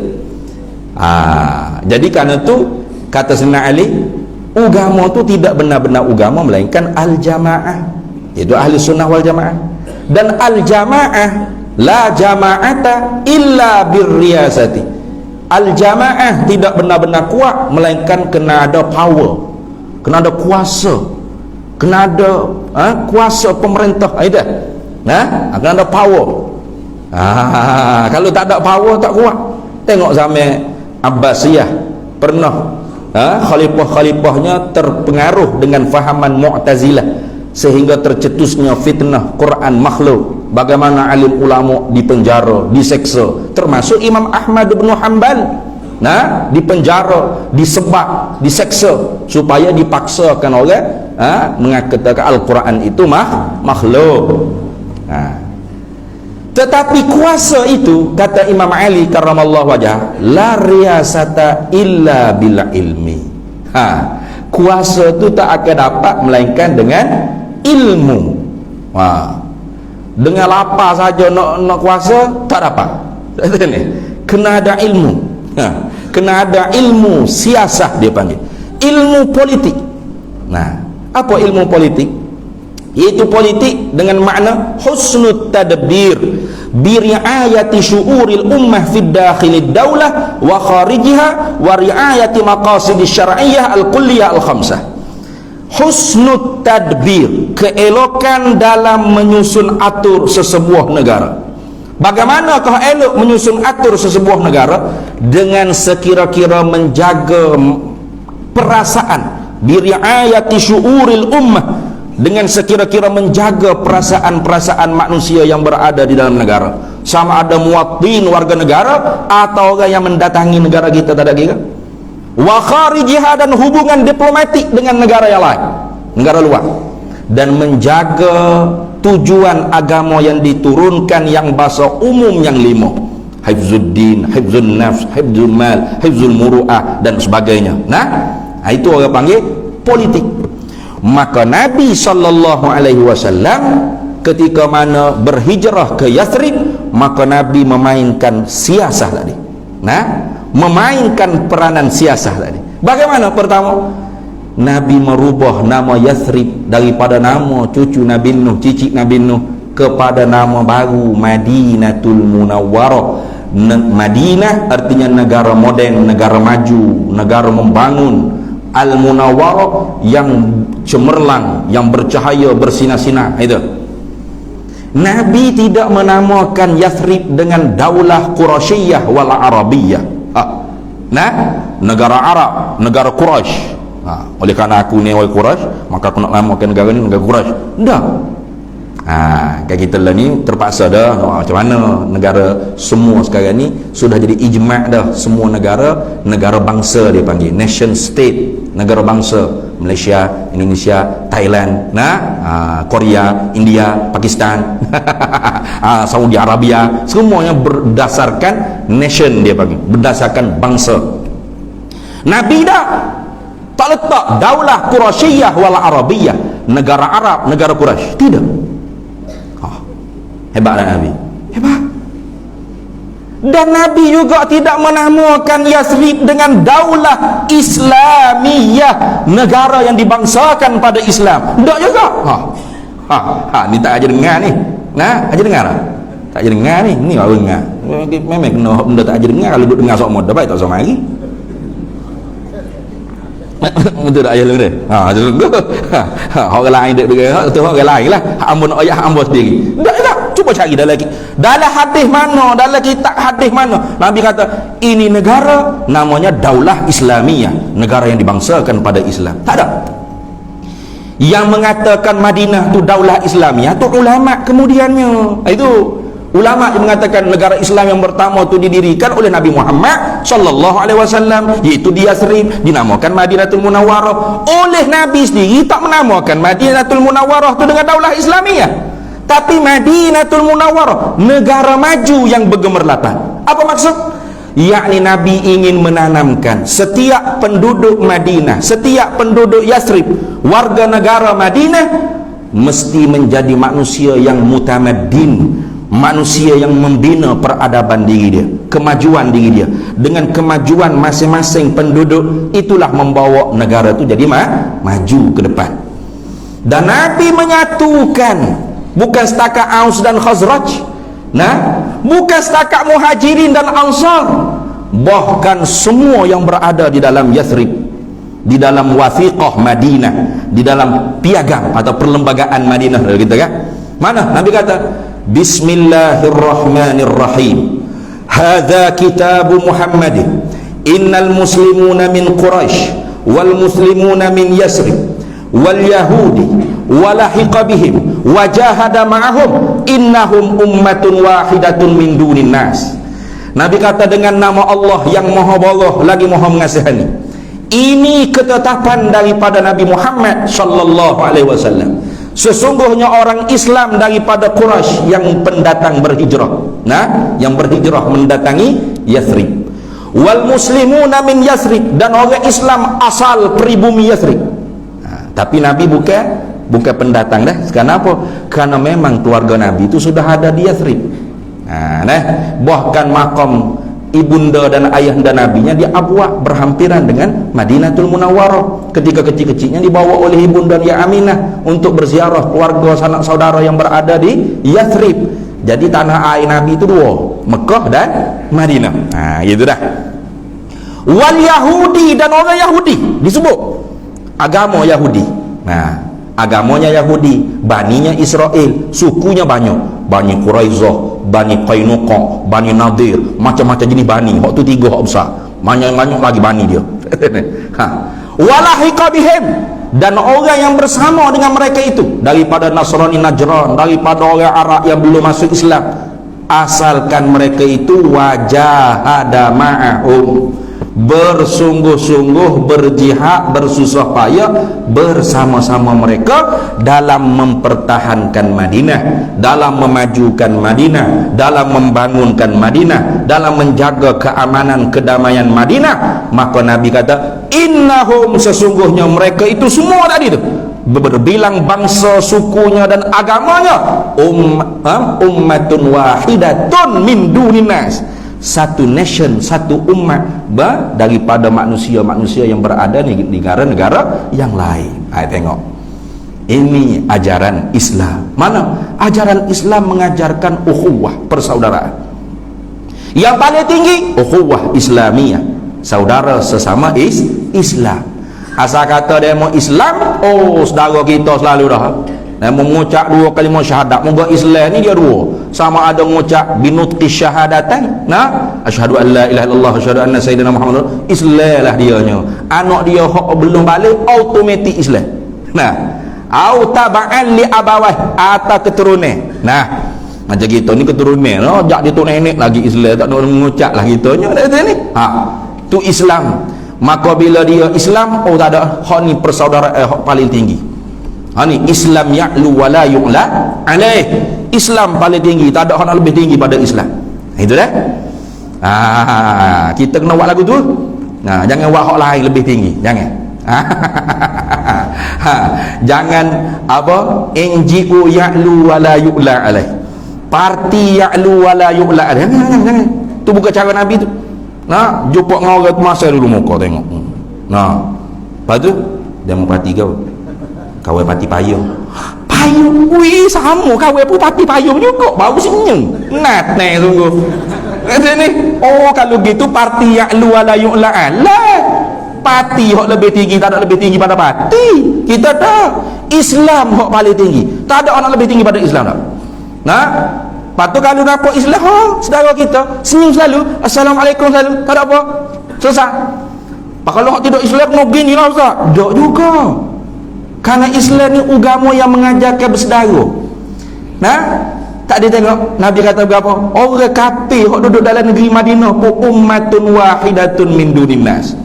jadi karena itu kata Sayyidina Ali, agama itu tidak benar-benar agama melainkan al-jamaah, itu ahli sunnah wal jamaah. Dan al-jamaah la jama'ata illa birriyasati. Al-jamaah tidak benar-benar kuat melainkan kena ada power, kena ada kuasa, kena ada kuasa pemerintah. Ada kena ada power. Kalau tak ada power tak kuat. Tengok zaman Abbasiyah pernah khalifah-khalifahnya terpengaruh dengan fahaman Mu'tazilah sehingga tercetusnya fitnah Quran makhluk. Bagaimana alim ulama dipenjara, diseksa, termasuk Imam Ahmad bin Hanbal. Dipenjara, disebab, diseksa supaya dipaksakan oleh mengatakan Al-Quran itu makhluk. Tetapi kuasa itu, kata Imam Ali karramallahu wajhah, la riyasata illa bil ilmi. Kuasa itu tak akan dapat melainkan dengan ilmu. Dengan lapar saja nak kuasa tak dapat. Kena ada ilmu. Kena ada ilmu siasah, dia panggil ilmu politik. Apa ilmu politik? Iaitu politik dengan makna husnul tadbir bi riayati syu'uril ummah fid dakhilid daulah wa kharijiha wa riayati maqasid syar'iyyah al-kulliyah al-khamsah. Husnul tadbir, keelokan dalam menyusun atur sesebuah negara. Bagaimanakah elok menyusun atur sesebuah negara? Dengan sekira-kira menjaga perasaan bi riayati syu'uril ummah, dengan sekira-kira menjaga perasaan-perasaan manusia yang berada di dalam negara, sama ada muwatin warga negara atau orang yang mendatangi negara kita, tak ada kira. Wa kharijiha, dan hubungan diplomatik dengan negara yang lain, negara luar, dan menjaga tujuan agama yang diturunkan yang bahasa umum yang 5: hifzuddin, hifzun nafs, hifzul mal, hifzul muru'ah dan sebagainya. Itu orang panggil politik. Maka Nabi SAW ketika mana berhijrah ke Yathrib, maka Nabi memainkan siasah tadi. Memainkan peranan siasah tadi. Bagaimana? Pertama, Nabi merubah nama Yathrib daripada nama cucu Nabi Nuh, cicit Nabi Nuh, kepada nama baru Madinatul Munawwarah. Madinah artinya negara moden, negara maju, negara membangun. Al-Munawwarah yang cemerlang, yang bercahaya bersinar-sinar. Itu Nabi tidak menamakan Yathrib dengan Daulah Quraisyah wal Arabiyah. Negara Arab, negara Quraisy. Oleh kerana aku ni orang Quraisy, maka aku nak namakan negara ni negara Quraisy. Tak. Kayak kita lah ni terpaksa dah. Macam mana negara semua sekarang ni sudah jadi ijma' dah. Semua negara, negara bangsa dia panggil, nation state, negara bangsa. Malaysia, Indonesia, Thailand, Korea, India, Pakistan, Saudi Arabia, semuanya berdasarkan nation dia panggil, berdasarkan bangsa. Nabi tak letak Daulah Quraisyah wal Arabiyah, negara Arab, negara Quraisy. Tidak. Hebat tak Nabi? Hebat. Dan Nabi juga tidak menamakan Yathrib dengan Daulah Islamiyah, negara yang dibangsakan pada Islam. Tak juga. Ni tak aja dengar ni. Aja dengar tak? Tak aja dengar ni. Ni baru dengar. Memang kena benda tak aja dengar. Kalau duduk dengar sok moda baik tak sama lagi. Betul tak ayah lu dia? Orang lain dek dengar, tu orang lain lah. Ambon ayah ambon sendiri. Tak. Cuba cari dalam hadis mana, dalam kitab hadis mana Nabi kata ini negara namanya Daulah Islamiyah, negara yang dibangsakan pada Islam. Tak ada. Yang mengatakan Madinah tu Daulah Islamiyah tu ulama kemudiannya. Itu ulama yang mengatakan negara Islam yang pertama tu didirikan oleh Nabi Muhammad sallallahu alaihi wasallam, iaitu di Yathrib, dinamakan Madinatul Munawwarah. Oleh Nabi sendiri tak menamakan Madinatul Munawwarah tu dengan Daulah Islamiyah, tapi Madinatul Munawwarah, negara maju yang bergemerlapan. Apa maksud? Yakni Nabi ingin menanamkan setiap penduduk Madinah, setiap penduduk Yathrib, warga negara Madinah mesti menjadi manusia yang mutamaddin, manusia yang membina peradaban diri dia, kemajuan diri dia. Dengan kemajuan masing-masing penduduk, itulah membawa negara itu jadi maju ke depan. Dan Nabi menyatukan bukan setakat Aus dan Khazraj, bukan setakat Muhajirin dan Ansar, bahkan semua yang berada di dalam Yathrib, di dalam wathiqah Madinah, di dalam piagam atau perlembagaan Madinah kita kan. Mana Nabi kata Bismillahirrahmanirrahim, hadza kitabu Muhammadin, innal muslimuna min Quraisy wal muslimuna min Yathrib wal yahudi walahiqa bihim wajahada ma'ahum innahum ummatun wahidatun min dunin nas. Nabi kata dengan nama Allah yang maha balah lagi maha mengasihani, ini ketetapan daripada Nabi Muhammad sallallahu alaihi wasallam, sesungguhnya orang Islam daripada Quraisy yang pendatang berhijrah, yang berhijrah mendatangi Yathrib, wal muslimuna min Yathrib, dan orang Islam asal pribumi Yathrib. Tapi Nabi bukan pendatang dah. Kenapa? Karena memang keluarga Nabi itu sudah ada di Yathrib. Bahkan makam ibunda dan ayahanda Nabinya di Abwa berhampiran dengan Madinatul Munawwarah. Ketika kecil-kecilnya dibawa oleh ibunda yang Aminah untuk berziarah keluarga sanak saudara yang berada di Yathrib. Jadi tanah air Nabi itu dua, Mekah dan Madinah. Gitu dah. Wal Yahudi, dan orang Yahudi disebut agama Yahudi. Agamanya Yahudi, baninya Israel, sukunya banyak. Bani Quraizah, Bani Qainuqa, Bani Nadir, macam-macam jenis bani. Hak tu tiga hak besar. Banyak-banyak lagi bani dia. Walahiqa bihim, dan orang yang bersama dengan mereka itu daripada Nasrani Najran, daripada orang Arab yang belum masuk Islam, asalkan mereka itu wajahada ma'ahum, bersungguh-sungguh berjihad, bersusah payah bersama-sama mereka dalam mempertahankan Madinah, dalam memajukan Madinah, dalam membangunkan Madinah, dalam menjaga keamanan kedamaian Madinah. Maka Nabi kata innahum, sesungguhnya mereka itu semua tadi tu berbilang bangsa, sukunya dan agamanya ummatun wahidatun min dunin nas, satu nation, satu umat daripada manusia-manusia yang berada di negara-negara yang lain. Tengok, ini ajaran Islam. Mana ajaran Islam mengajarkan ukhuwah, persaudaraan. Yang paling tinggi ukhuwah Islamiyah, saudara sesama Islam. Asal kata demo Islam, oh saudara kita selalu dah. Dan mengucap dua kalimah syahadat. Moga Islam ni dia dua. Sama ada mengucap binutqi syahadatan. Nah, asyhadu an la ilaha illallah, asyhadu anna sayyidina Muhammad. Islam lah dianya. Anak dia hok belum balik automatik Islam. Nah, au taba'an li abawah atau keturunan. Nah, macam gitu ni keturunan. No, jak dia tu nenek lagi Islam tak nak mengucap lah gitunya. Ni. Ha, tu Islam. Maka bila dia Islam, oh tak ada hak ni persaudaraan hak paling tinggi. Ha ni Islam ya'lu wa la yu'la alaih. Islam paling tinggi, tak ada hak lebih tinggi pada Islam. Itu dah. Kita kena buat lagu tu. Nah, jangan buat hak lain lebih tinggi, jangan. Jangan apa? NGO ya'lu wa la yu'la alaih. Parti ya'lu wa la yu'la alaih. Jangan. Tu bukan cara Nabi tu. Nah, jumpa dengan orang masa dulu muka tengok. Nah, lepas tu dia mau parti kau. Kawai parti payung. Payung, wih sama kawai pun parti payung juga. Bau senyum. Natne sungguh. Kata ni, oh kalau gitu parti ya'lu wa la yu'la alaih. Parti hok lebih tinggi, tak ada lebih tinggi pada parti. Kita dah Islam hok paling tinggi. Tak ada orang lebih tinggi pada Islam tak. Nah, lepas tu kalau nampak Islam, saudara kita senyum selalu, assalamualaikum selalu, tak ada apa, selesai. Kalau hak tidak Islam kena begini lah Ustaz. Tak juga, kerana Islam ni agama yang mengajarkan bersaudara. Nah, tak dia tengok Nabi kata berapa orang kafir hak duduk dalam negeri Madinah pun ummatun wahidatun min dunin nas.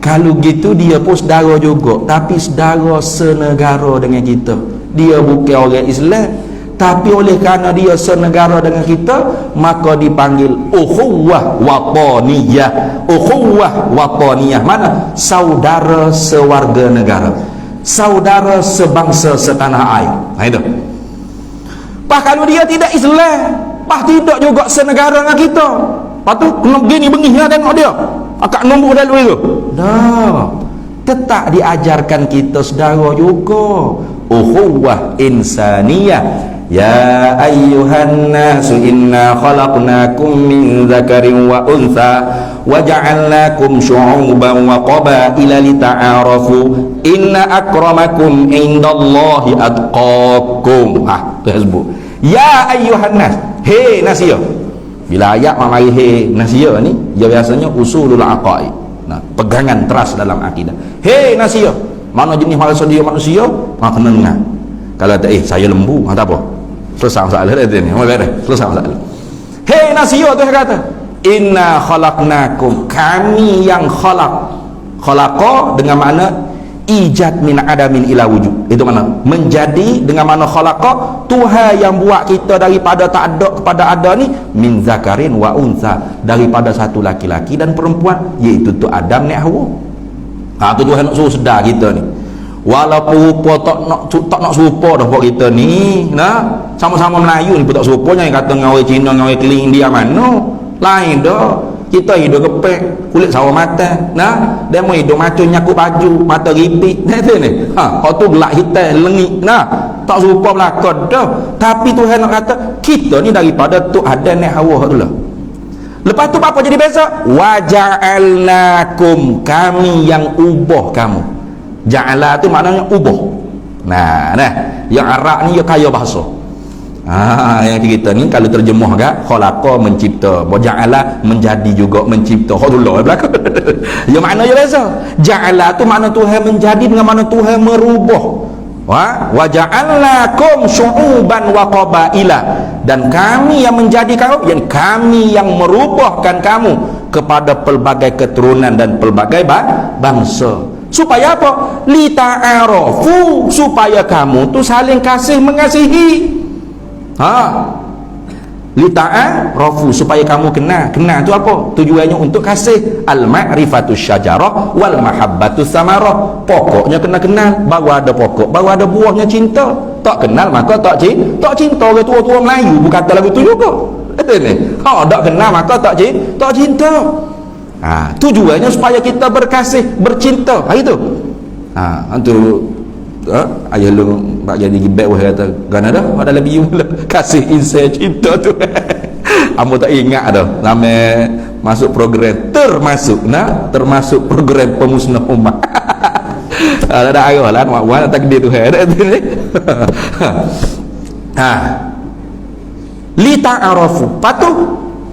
Kalau gitu dia pun saudara juga, tapi saudara senegara dengan kita. Dia bukan orang Islam, tapi oleh kerana dia senegara dengan kita, maka dipanggil ukhuwah wataniyah. Ukhuwah wataniyah mana? Saudara sewarga negara, saudara sebangsa setanah air. Nah itu. Pak kalau dia tidak Islam, pak tidak juga senegara dengan kita, pak tu kena begini bengihnya tengok dia akak nombor dalam itu. Dah, tetap diajarkan kita saudara juga. Ukhuwah insaniyah. Ya ayyuhan nasu inna khalaqnakum min dzakarin wa untha wa ja'alnakum syu'uban wa qabaila lita'arafu inna akramakum indallahi atqakum. Tu sebut. Ya ayyuhan nas. Hey nasia. Bila ayat mari hey nasia ni, dia biasanya usulul aqaid. Nah, pegangan teras dalam akidah. Hey nasia. Mana jenis manusia? Mak kena dengar. Kalau tak saya lembu, tak apa. Selesai masalah dia ni. Selesai masalah. Hei nasia tu kata, inna khalaqnakum, kami yang khalaqa dengan makna ijad min adamin ila wujud. Itu mana? Menjadi dengan makna khalaqa, Tuhan yang buat kita daripada tak ada kepada ada ni, min zakarin wa unsa, daripada satu laki-laki dan perempuan, iaitu tu Adam ni Hawa. Tu Tuhan nak suruh sedar kita ni. Walaupun rupa tak nak serupa dah buat kita ni, nah, sama-sama Melayu ni pun tak serupa. Jangan kata dengan orang Cina, dengan orang Keling dia mana lain dah. Kita hidup kepek, kulit sawo mata, nah, dia mau hidup macam nyakup baju, mata ripit, nah tu ni. Kau tu gelak hitam, lengit, nah, tak serupa belakang dah. Tapi Tuhan nak kata kita ni daripada tu ada ni Hawa tu lah. Lepas tu apa jadi beza? Wa ja'alnakum, kami yang ubah kamu. Ja'ala tu maknanya ubah. Nah, yang Arab ni dia kaya bahasa. Yang kita ni kalau terjemah agak khalaqa mencipta, ja'ala menjadi juga mencipta. Khadullah belaka. Ya makna dia beza. Ja'ala tu makna Tuhan menjadi dengan makna Tuhan merubah. Wa ja'alnakum syu'uban wa qabaila, dan kami yang menjadi kamu, yang kami yang merubahkan kamu kepada pelbagai keturunan dan pelbagai bangsa. Supaya apa? Lita'arafu, supaya kamu tu saling kasih mengasihi. Lita'arafu, supaya kamu kenal tu apa? Tujuannya untuk kasih. Al-ma'rifatus syajarah wal mahabbatus samarah. Pokoknya kena kenal, baru ada pokok, baru ada buahnya cinta. Tak kenal maka tak cinta. Orang tua-tua Melayu bukan kata lagu tu juga. Tak kenal maka tak cinta. Tujuannya supaya kita berkasih, bercinta. Itu. Itu ayah lu bak jadi gibet wah kata, "Gana dah ada lebih kasih insan cinta tu." Ambo tak ingat dah. Nama masuk program termasuk program pemusnah umat. Ada arah lah mak takdir Tuhan ada tu ni. Li ta'arafu. Patu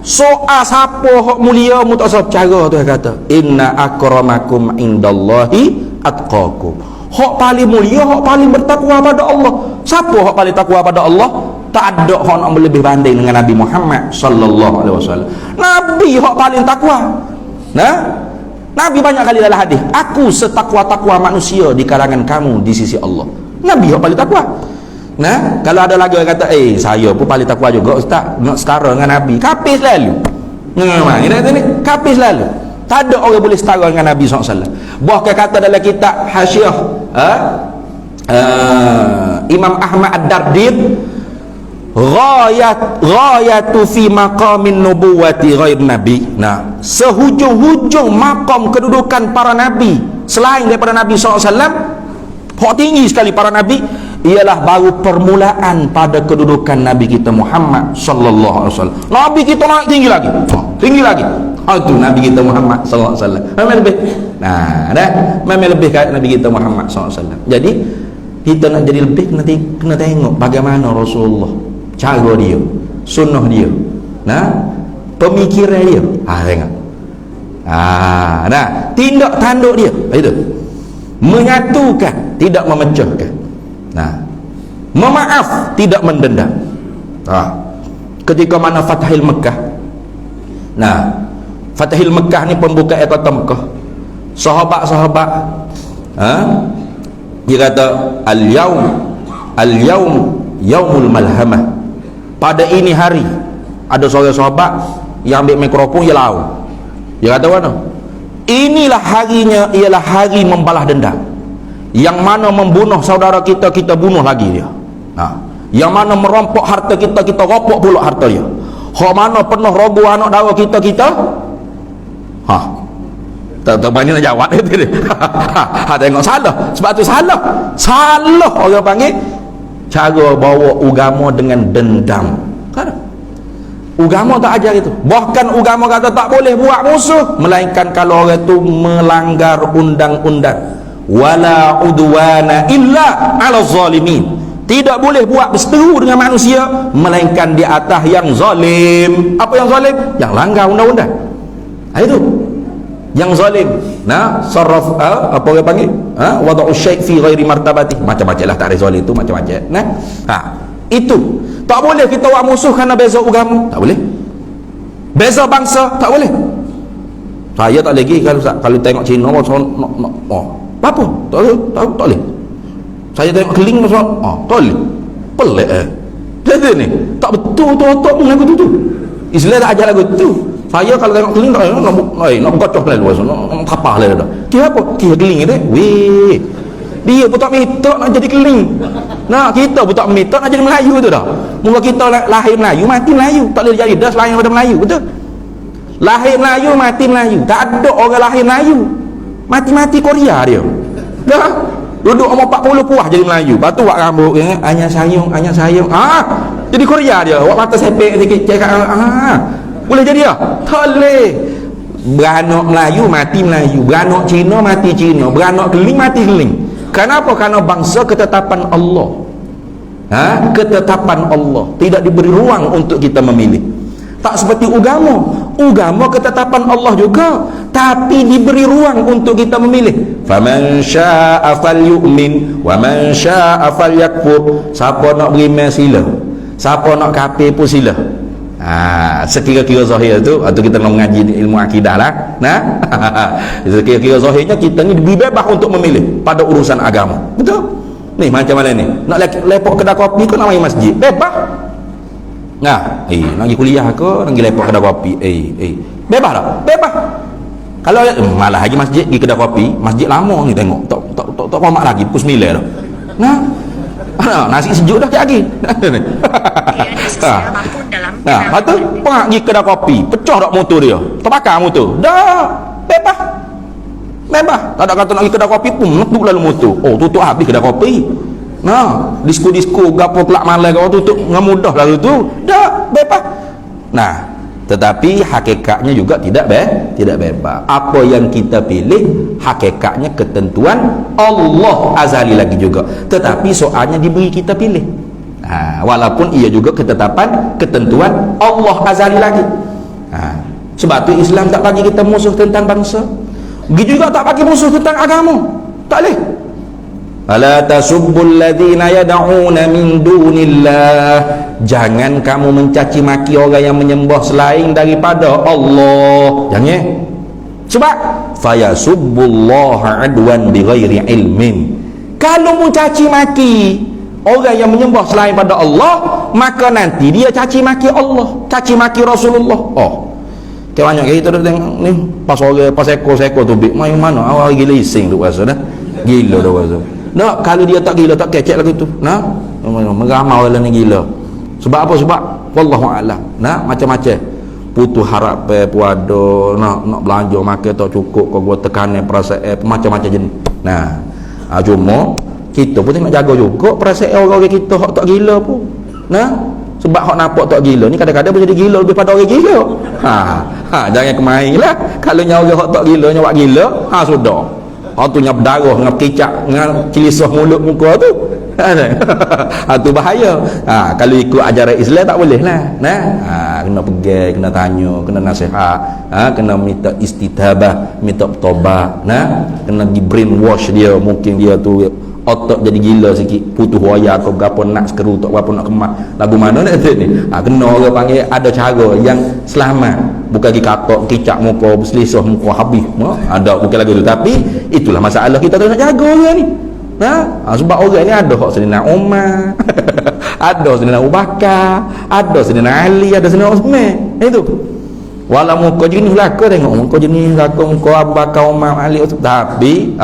soal siapa hak mulia mu tak usah cara tu kata. Inna akramakum indallahi atqakum. Hak paling mulia, hak paling bertakwa pada Allah. Siapa hak paling takwa pada Allah? Tak ada hak nak lebih banding dengan Nabi Muhammad sallallahu alaihi wasallam. Nabi hak paling takwa. Nabi banyak kali dalam hadis, aku setakwa-takwa manusia di kalangan kamu di sisi Allah. Nabi yang paling takwa. Kalau ada lagi yang kata, saya pun paling takwa juga ustaz, nak setara dengan Nabi. Kafir selalu. Kafir selalu. Tak ada orang boleh setara dengan Nabi SAW. Bahkan kata dalam kitab Hasyiah Imam Ahmad Ad-Dardir, ghayatu fi maqamin nubuwati ghair nabi. Sehujung-hujung maqam kedudukan para nabi selain daripada Nabi SAW, hak tinggi sekali para nabi, ialah baru permulaan pada kedudukan Nabi kita Muhammad sallallahu alaihi wasallam. Nabi kita naik tinggi lagi. Tinggi lagi. Itu Nabi kita Muhammad sallallahu alaihi wasallam. Memang lebih. Memang lebih kat Nabi kita Muhammad sallallahu alaihi wasallam. Jadi kita nak jadi lebih kena tengok bagaimana Rasulullah, cara dia, sunnah dia, pemikiran dia. Tengok. Tindak tanduk dia. Itu. Menyatukan, tidak memecahkan. Memaaf, tidak mendendam. Ketika mana Fathil Mekah. Fathil Mekah ni pembukaan kota Mekah. Sahabat-sahabat dia kata al-yaum yaumul malhamah. Pada ini hari ada seorang sahabat yang ambil mikrofon dia lau. Dia kata mana? Inilah harinya, ialah hari membalas dendam. Yang mana membunuh saudara kita, kita bunuh lagi dia. Yang mana merompok harta kita, kita rompok pula harta dia. Hak mana pernah rogu anak dara kita, tak banyak nak jawab dia. Tengok salah. Sebab tu salah orang panggil cara bawa agama dengan dendam. Agama tak ajar itu. Bahkan agama kata tak boleh buat musuh melainkan kalau orang itu melanggar undang-undang. Wala udwana illa ala zalimin. Tidak boleh buat berseteru dengan manusia melainkan di atas yang zalim. Apa yang zalim? Yang langgar undang-undang. Itu yang zalim. Sarraf apa orang panggil? Wada'u syai' fi ghairi martabati. Macam-macam lah takrif zalim itu macam-macam. Itu. Tak boleh kita buat musuh kerana beza agama. Tak boleh. Beza bangsa tak boleh. Saya tak lagi kalau tengok Cina apa? Tak boleh. Saya tengok keling tak boleh. Pelik Jadi ni tak betul tu otak pun lagu tu. Islam tak ajar lagu tu. Saya kalau tengok keling tak nak bergocoh lah luar sana. Nak tapah lah dah. Kira apa? Kira keling dia. Weh. Dia pun tak minta nak jadi keling. Kita pun tak minta nak jadi Melayu tu dah. Mula kita lahir Melayu, mati Melayu. Tak boleh jadi dah selain daripada Melayu, betul? Lahir Melayu, mati Melayu. Tak ada orang lahir Melayu mati-mati Korea dia. Dah duduk umur 40 puas jadi Melayu. Lepas tu buat rambut hanya sayang. Jadi Korea dia. Buat mata sepek sikit cakap boleh jadi tak boleh. Beranak Melayu mati Melayu, beranak Cina mati Cina, beranak keling mati keling. Kenapa? Kerana bangsa ketetapan Allah. Ketetapan Allah tidak diberi ruang untuk kita memilih. Tak seperti agama ketetapan Allah juga, tapi diberi ruang untuk kita memilih. Faman syaa'a falyu'min wa man syaa'a falyakfur. Siapa nak beriman sila, siapa nak kafir pun sila. Sekira-kira zahir tu atau kita nak mengaji ilmu akidah lah. Sekira-kira zahirnya kita ni diberi bebas untuk memilih pada urusan agama. Betul? Ni macam mana ni? Nak lepok kedai kopi ke nak main masjid? Bebas. Nak pergi kuliah ke, nak pergi lepok kedai kopi. Bebas tak? Bebas. Kalau malah lagi masjid, pergi kedai kopi, masjid lama ni tengok. Tak pamak lagi pukul 9 dah. Nasi sejuk dah lagi. Lepas tu pergi kedai kopi, pecah tak motor dia, terbakar motor. Dah bebas. Tak ada kata nak pergi kedai kopi pun menutup lalu motor. Tutup habis kedai kopi. Disko gapo kelak malai kau tutup dengan mudah lalu tu. Dah bebas. Tetapi hakikatnya juga tidak bebas. Apa yang kita pilih hakikatnya ketentuan Allah azali lagi juga. Tetapi soalnya diberi kita pilih. Walaupun ia juga ketetapan ketentuan Allah azali lagi. Sebab tu Islam tak bagi kita musuh tentang bangsa. Begitu juga tak bagi musuh tentang agama. Tak boleh. Ala tasubbul ladzina yad'una min dunillah. Jangan kamu mencaci maki orang yang menyembah selain daripada Allah. Jangan. Sebab fayasubbullaha adwan bighairi ilmin. Kalau mencaci maki orang yang menyembah selain pada Allah, maka nanti dia caci maki Allah, caci maki Rasulullah. Kayak banyak kita dah tengok ni pas orang pas ekor tu bik main mana awal gila ising tu rasa dah. Gila dah rasa. Nak kalau dia tak gila tak kecek lagu tu. Nah, mengamau orang ni gila. Sebab apa? Sebab wallahu a'lam. Nah, macam-macam. Putus harap puado, nak belanja makan tak cukup, kau buat tekanan perasaan macam-macam jenis. Nah, cuma kita pun tengok jaga juga perasaan orang-orang kita hak tak gila pun. Nah, sebab hak nampak tak gila ni kadang-kadang boleh jadi gila lebih pada orang gila. Jangan kemarilah. Kalau nya orang hak tak gila nya buat gila, sudah. Tu nya berdarah dengan kicap dengan kilisah mulut muka tu. Tu bahaya. Kalau ikut ajaran Islam tak boleh lah. Kena pegang, kena tanya, kena nasihat, kena minta istitabah, minta bertobat, kena di brainwash dia, mungkin dia tu otak jadi gila sikit, putus waya kau berapa nak sekeru tak berapa nak kemak lagu mana nak ni. Kena orang panggil ada cara yang selamat, bukan pergi katok kicap muka berselisah muka habis. Ada bukan lagu tu, tapi itulah masalah kita nak jaga orang ni. Sebab orang ni ada hak Sayyidina Umar ada Sayyidina Abu Bakar, ada Sayyidina Ali, ada Sayyidina Uthman. Itu walau muka jenis belaka, tengok muka jenis belaka, muka Abu Bakar, Umar, Ali, tapi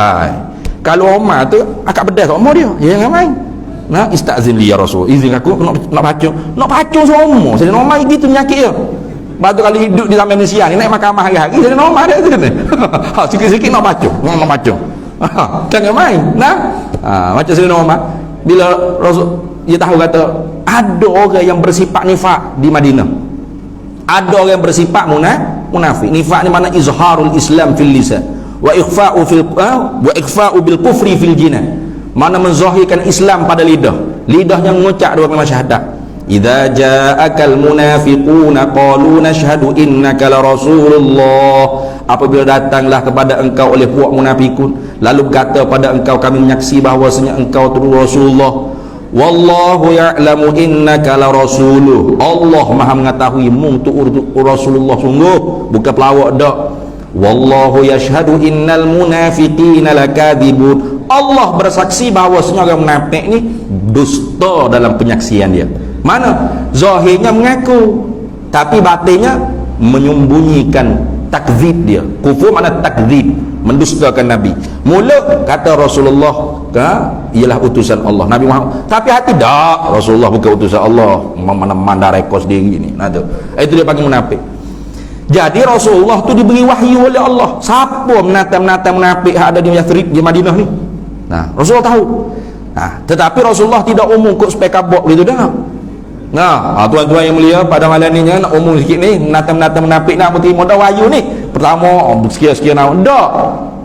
kalau Umar tu akak pedas tak umur dia, jangan main. Istazin li ya Rasul, izin aku nak pacu semua. Sayyidina Umar gitu penyakit dia. Batu kalau hidup di zaman Malaysia ni naik mahkamah hari-hari, Sayyidina Umar dia tu ni. Sikit-sikit nak pacu. Jangan main. Macam Sayyidina Umar bila Rasul dia tahu kata ada orang yang bersifat nifak di Madinah. Ada orang yang bersifat munafik. Nifak ni makna izharul Islam fil lisan wa ikhfa'u bil kufri fil jinan, mana menzahirkan Islam pada lidahnya mengucap dua kalimah syahadat. Idza ja'akal munafiquna qalu nashhadu innaka la rasulullah. Apabila datanglah kepada engkau oleh puak munafikun lalu berkata pada engkau kami menyaksi bahawasanya engkau tu Rasulullah. Wallahu ya'lamu innaka la rasuluh. Allah Maha mengetahui mung tu Rasulullah sungguh, bukan pelawak dak. Wallahu yashhadu innal munafiqina lakadzibun. Allah bersaksi bahawasanya orang munafik ni dusta dalam penyaksian dia. Mana zahirnya mengaku tapi batinnya menyembunyikan takzib dia. Kufur mana takzib, mendustakan Nabi. Mulut kata Rasulullah ialah utusan Allah, Nabi Muhammad, tapi hati dak, Rasulullah bukan utusan Allah, mana mandar rekod sendiri ni. Itu dia panggil munafik. Jadi Rasulullah tu diberi wahyu oleh Allah. Siapa menata-menata munafik yang ada di Yathrib, di Madinah ni? Rasulullah tahu. Tetapi Rasulullah tidak umum kok supaya kabok gitu dah. Tuan-tuan yang mulia, pada malam ni nak umum sikit ni, menata-menata munafik nak berterima dah wahyu ni. Pertama, sekian-sekian dak.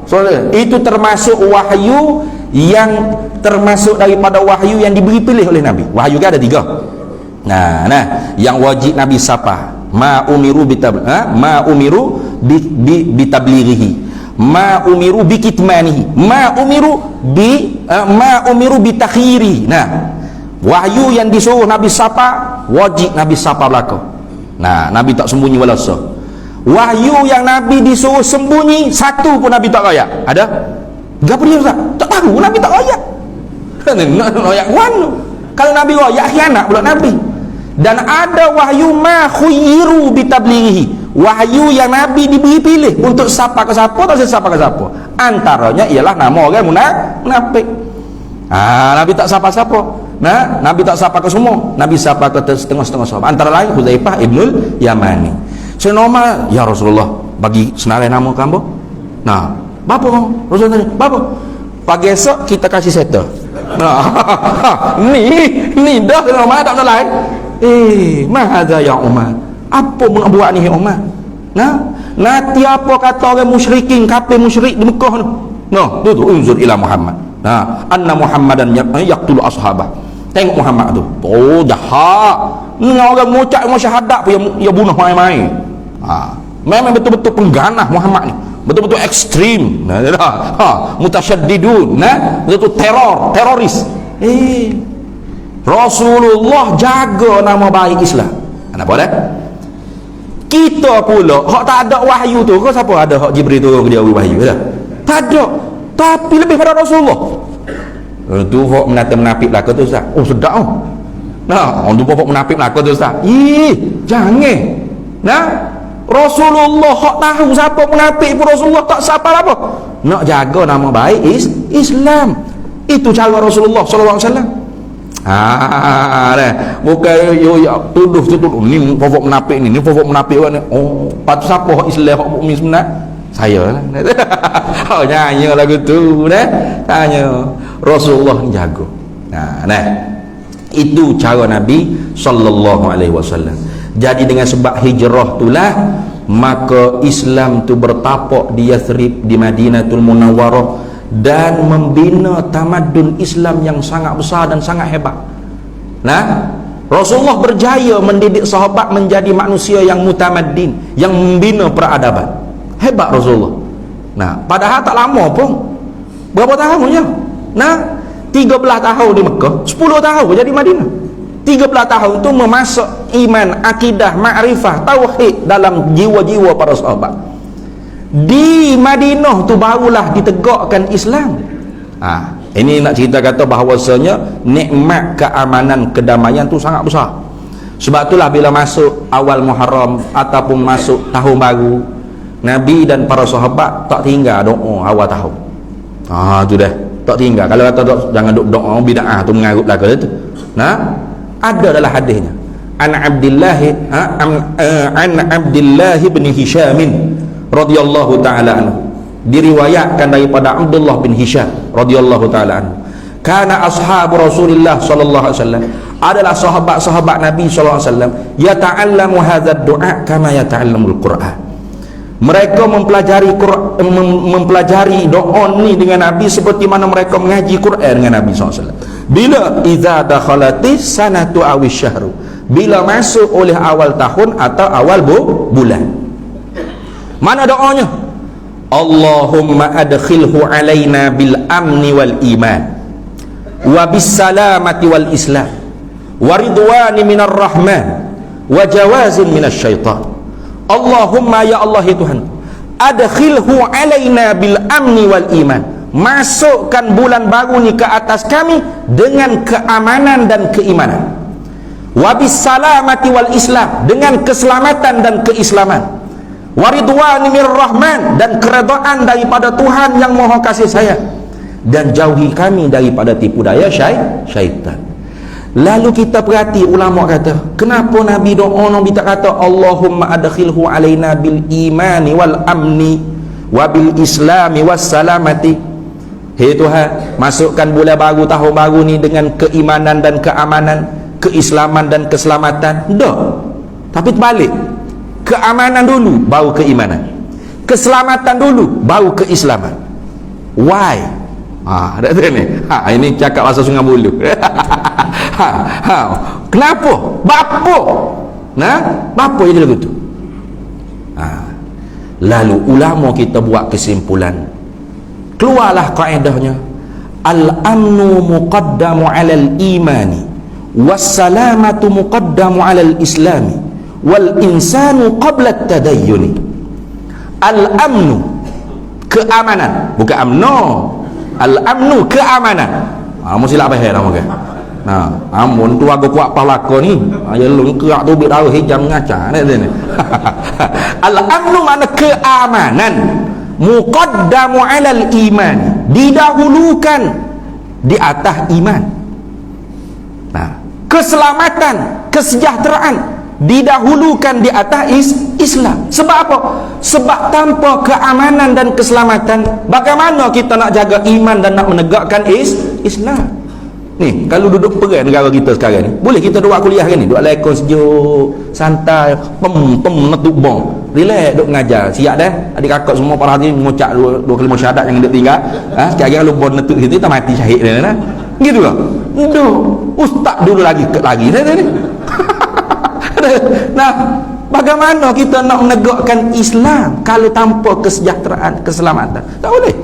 So, itu termasuk wahyu yang termasuk daripada wahyu yang diberi pilih oleh Nabi. Wahyu kan ada 3. Yang wajib Nabi sapa. Ma umiru bitablighihi, ma umiru bikitmanihi, ma umiru bitakhiri. Wahyu yang disuruh Nabi sapa, wajib Nabi sapa belaka. Nabi tak sembunyi walasa. Wahyu yang Nabi disuruh sembunyi, satu pun Nabi tak royak. Ada? Gapo dia Ustaz? Tak tahu, Nabi tak royak. Nak royak mana? Kalau Nabi royak khianat pula Nabi. Dan ada wahyu ma khuyiru bitablighihi, wahyu yang Nabi diberi pilih untuk siapa ke siapa atau siapa ke siapa. Antaranya ialah nama orang munafik. Nabi tak siapa-siapa. Nabi tak sapa ke semua, Nabi sapa ke setengah-setengah sahabat. Antara lain Hudzaifah ibnul Yamani. Senoma, ya Rasulullah, bagi senarai nama kamu. Bapa Rasulullah tanya, bapa? Pagi esok kita kasih settle. Ni dah nama tak lain. Mahadza ya Umar. Apa nak buat ni Umar? Nanti apa kata orang musyrikin, kafir musyrik di Mekah tu? Tu unzur ila Muhammad. Anna Muhammadan yaqtulu ashabah. Tengok Muhammad tu. Oh, jahat. Ni orang mengucap syahadat pun yang bunuh main-main. Memang betul-betul pengganah Muhammad ni. Betul-betul ekstrim. Mutasyaddidun, betul teroris. Rasulullah jaga nama baik Islam. Kenapa dah? Kita pula hak tak ada wahyu tu, kau siapa ada hak Jibril turun ke dia wahyu dah? Tak ada. Tapi lebih pada Rasulullah. Tu hak menafik belaka tu Ustaz. Oh sedap oh. Orang tu hak menafik belaka tu Ustaz. Jangan. Rasulullah hak tahu siapa munafik pun Rasulullah tak siapa apa. Nak jaga nama baik Islam. Itu cara Rasulullah sallallahu alaihi wasallam. Bukan tuduh ni pokok munafik ni pokok munafik ni. Oh, patut siapa hak Islam hak mukmin sebenar? Saya lah. Nyanyi lagu tu tanya Rasulullah ni jaga. Itu cara Nabi sallallahu alaihi wasallam. Jadi dengan sebab hijrah itulah maka Islam tu bertapak di Yathrib, di Madinatul Munawwarah, dan membina tamadun Islam yang sangat besar dan sangat hebat. Rasulullah berjaya mendidik sahabat menjadi manusia yang mutamaddin, yang membina peradaban. Hebat Rasulullah. Padahal tak lama pun. Berapa tahun je? 13 tahun di Mekah, 10 tahun jadi Madinah. 13 tahun tu memasak iman, akidah, makrifah, tauhid dalam jiwa-jiwa para sahabat. Di Madinah tu barulah ditegakkan Islam. Ini nak cerita kata bahawasanya nikmat keamanan, kedamaian tu sangat besar. Sebab itulah bila masuk awal Muharram ataupun masuk tahun baru, Nabi dan para sahabat tak tinggal doa awal tahun. Tu dah, tak tinggal. Kalau kata jangan doa bid'ah tu mengarut belaka tu. Ada dalam hadisnya. An Abdullah bin Hisham radhiyallahu taala anhu, diriwayatkan daripada Abdullah bin Hisham radhiyallahu taala anhu, kana ashabu Rasulillah sallallahu alaihi wasallam, adalah sahabat-sahabat Nabi sallallahu alaihi wasallam, yata'allamu hadzal du'a kama yata'allamul Quran. Mereka mempelajari doa ni dengan Nabi seperti mana mereka mengaji Quran dengan Nabi SAW. Bila idza dakhalatis sanatu awish syahru, bila masuk oleh awal tahun atau awal bulan. Mana doanya? Allahumma adkhilhu alaina bil amni wal iman wa bis salamati wal islam wa ridwani minar rahman wa jawazin minasy syaitan. Allahumma ya Allah ya Tuhan, adkhilhu alaina bil amni wal iman, masukkan bulan baru ni ke atas kami dengan keamanan dan keimanan, wabis salamati wal islam, dengan keselamatan dan keislaman, waridwani mir rahman, dan keredaan daripada Tuhan yang maha kasih sayang, dan jauhi kami daripada tipu daya syaitan. Lalu kita perhati, ulama kata, kenapa Nabi doa Nabi tak kata Allahumma adkhilhu alaina bil imani wal amni wa bil islami was salamati. Hei Tuhan, masukkan bulan baru, tahun baru ni dengan keimanan dan keamanan, keislaman dan keselamatan. Dah. Tapi terbalik. Keamanan dulu baru keimanan, keselamatan dulu baru keislaman. Why? Ada ni. Ini cakap bahasa Sungai Buloh. Kenapa? Bapa jadi lagu tu. Lalu ulama kita buat kesimpulan, keluarlah kaedahnya, al-amnu muqaddamu 'alal imani was-salamatu muqaddamu 'alal islami wal insanu qabla at-tadayyuni. Al-amnu, keamanan, bukan amno. Al-amnu, keamanan. Mesti lah bahaya dah mungkin. Amun tu aku kuat palako ni. Ya lu kerak tu bit tahu hijam ngaca ni. Al-amnu makna keamanan, muqaddamu 'alal iman, didahulukan di atas iman. Keselamatan, kesejahteraan didahulukan di atas Islam. Sebab apa? Sebab tanpa keamanan dan keselamatan, bagaimana kita nak jaga iman dan nak menegakkan Islam? Ni, kalau duduk perang negara kita sekarang ni, boleh kita duduk kuliah kan ni, duduk lekon sejuk, santai, netuk bong. Relax duduk mengajar. Siap dah. Adik kakak semua para hadirin mengucap dua kalimah syahadat yang dia tinggal. Sekali kalau bon netuk situ tak mati syahid dia nah. Gitu lah. Duduk. Ustaz dulu lagi ni. Nah, bagaimana kita nak menegakkan Islam kalau tanpa kesejahteraan, keselamatan? Tak boleh.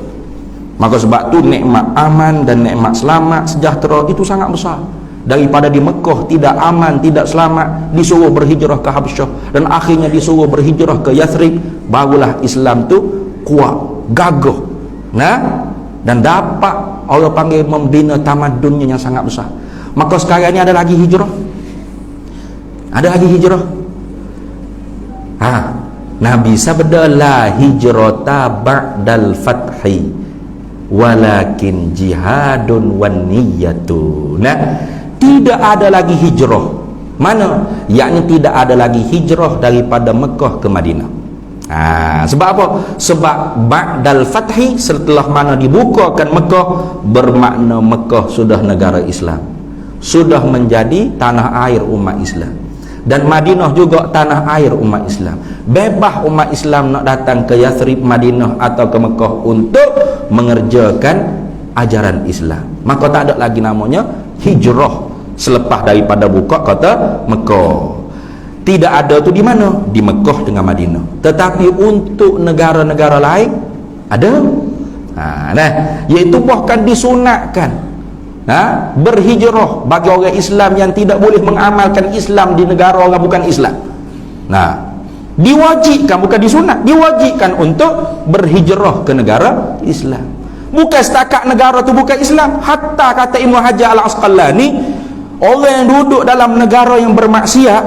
Maka sebab tu nikmat aman dan nikmat selamat, sejahtera itu sangat besar. Daripada di Mekah tidak aman, tidak selamat, disuruh berhijrah ke Habsyah dan akhirnya disuruh berhijrah ke Yathrib, barulah Islam tu kuat, gagah. Nah, dan dapat orang panggil membina tamadunnya yang sangat besar. Maka sekarang ni ada lagi hijrah. Ada lagi hijrah. Nabi sabda la hijrata ba'dal fathi walakin jihadun wan niyatu. Nah, tidak ada lagi hijrah. Mana? Yakni tidak ada lagi hijrah daripada Mekah ke Madinah. Sebab apa? Sebab ba'dal fathi, setelah mana dibukakan Mekah, bermakna Mekah sudah negara Islam, sudah menjadi tanah air umat Islam. Dan Madinah juga tanah air umat Islam. Bebas umat Islam nak datang ke Yathrib, Madinah atau ke Mekah untuk mengerjakan ajaran Islam. Maka tak ada lagi namanya hijrah selepas daripada buka kota Mekah. Tidak ada tu di mana? Di Mekah dengan Madinah. Tetapi untuk negara-negara lain ada. Iaitu bahkan disunatkan berhijrah bagi orang Islam yang tidak boleh mengamalkan Islam di negara orang bukan Islam. Diwajibkan, bukan disunat, diwajibkan untuk berhijrah ke negara Islam. Bukan setakat negara tu bukan Islam, hatta kata Ibnu Hajar Al-Asqalani, orang yang duduk dalam negara yang bermaksiat,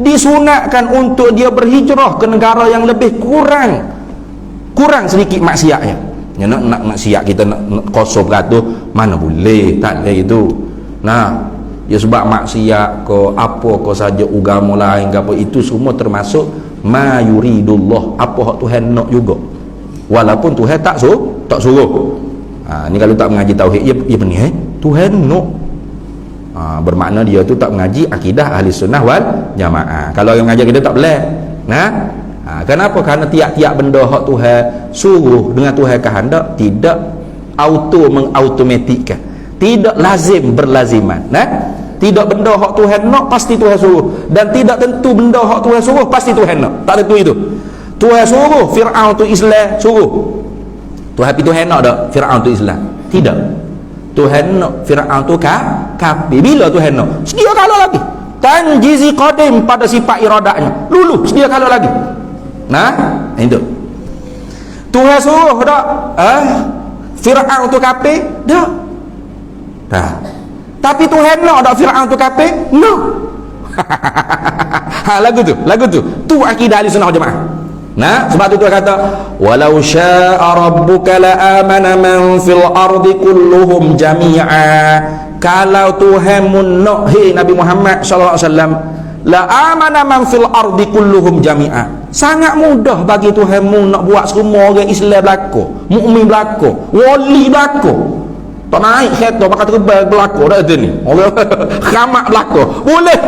disunatkan untuk dia berhijrah ke negara yang lebih kurang sedikit maksiatnya. Nak maksiat kita nak 0%, mana boleh, tak boleh itu. Ya sebab maksiat ke apa ke saja agama lain ke apa, itu semua termasuk ma yuridullah, apa hak Tuhan nak juga, walaupun Tuhan tak suruh. Ni kalau tak mengaji tauhid, ya benih Tuhan nak. Bermakna dia tu tak mengaji akidah ahli sunnah wal jamaah. Kalau orang mengaji kita tak boleh. Kenapa? Karena tiap-tiap benda hak Tuhan suruh dengan Tuhan kehendak tidak mengautomatikkan, tidak lazim berlaziman. Tidak benda hak Tuhan nak pasti Tuhan suruh, dan tidak tentu benda hak Tuhan suruh pasti Tuhan nak. Tak tentu itu. Tuhan suruh Fir'aun tu Islam, suruh. Tuhan nak tak Fir'aun tu Islam? Tidak. Tuhan nak Fir'aun tu kafir. Bila Tuhan nak? Sedia kala lagi. Tanjizi qadim pada sifat iradahnya. Lulu sedia kala lagi. Itu Tuhan suruh tak Fir'aun tu kafir? Tak. Tapi Tuhan nak tak Fir'aun tu kafir? No. Lagu tu tu akidah ahli sunnah jemaah. Sebab tu Tuhan kata walau syaa rabbuka la amana man fil ardi kulluhum jami'a. Kalau Tuhan nak, Nabi Muhammad sallallahu alaihi wasallam, la amana man fil ardi kulluhum jami'a. Sangat mudah bagi Tuhanmu nak buat semua orang Islam berlaku, mukmin berlaku, wali berlaku. Tak naik kereta pakai terbang berlaku dah ni. Orang khamak berlaku. Boleh.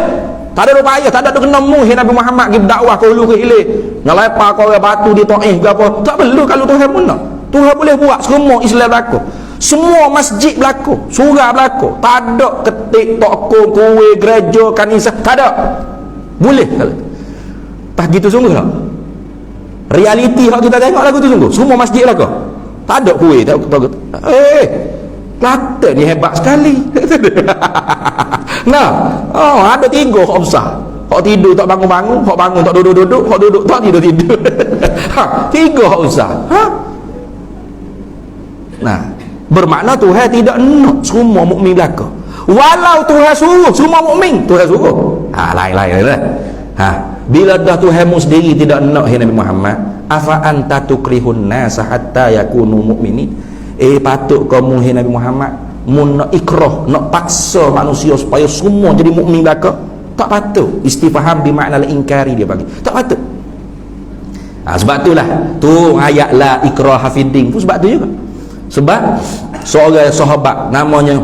Tak ada upaya, tak ada kena muhi Nabi Muhammad pergi berdakwah ke hulu ke hilir. Nak lepas kau orang batu di Taif ke apa. Tak perlu kalau Tuhan pun nak. Tuhan boleh buat semua Islam berlaku. Semua masjid berlaku, surah berlaku. Tak ada ketik toko, kuih, gereja, kanisah, tak ada. Boleh kalau. Tak gitu sungguh tak? Realiti hak kita tengok lagu tu sungguh. Semua masjid lah kau. Tak ada kuih, tak ada. Kelantan ni hebat sekali. Ada 3 hak besar. Hak tidur tak bangun-bangun, hak bangun tak duduk-duduk, hak duduk tak tidur-tidur. 3 hak besar. Bermakna Tuhan tidak nak semua mukmin belaka. Walau Tuhan suruh semua mukmin, Tuhan suruh. Lain-lain lah. Bila dah Tuhanmu sendiri tidak nak Nabi Muhammad, afa anta tukrihun nasa hatta yakunu mu'minin. Patut kamu Nabi Muhammad nak ikrah, nak paksa manusia supaya semua jadi mukmin belaka? Tak patut. Istifham bermakna ingkari dia bagi. Tak patut. Sebab itulah tu ayat la ikraha fiddin tu sebab tu juga. Sebab seorang sahabat namanya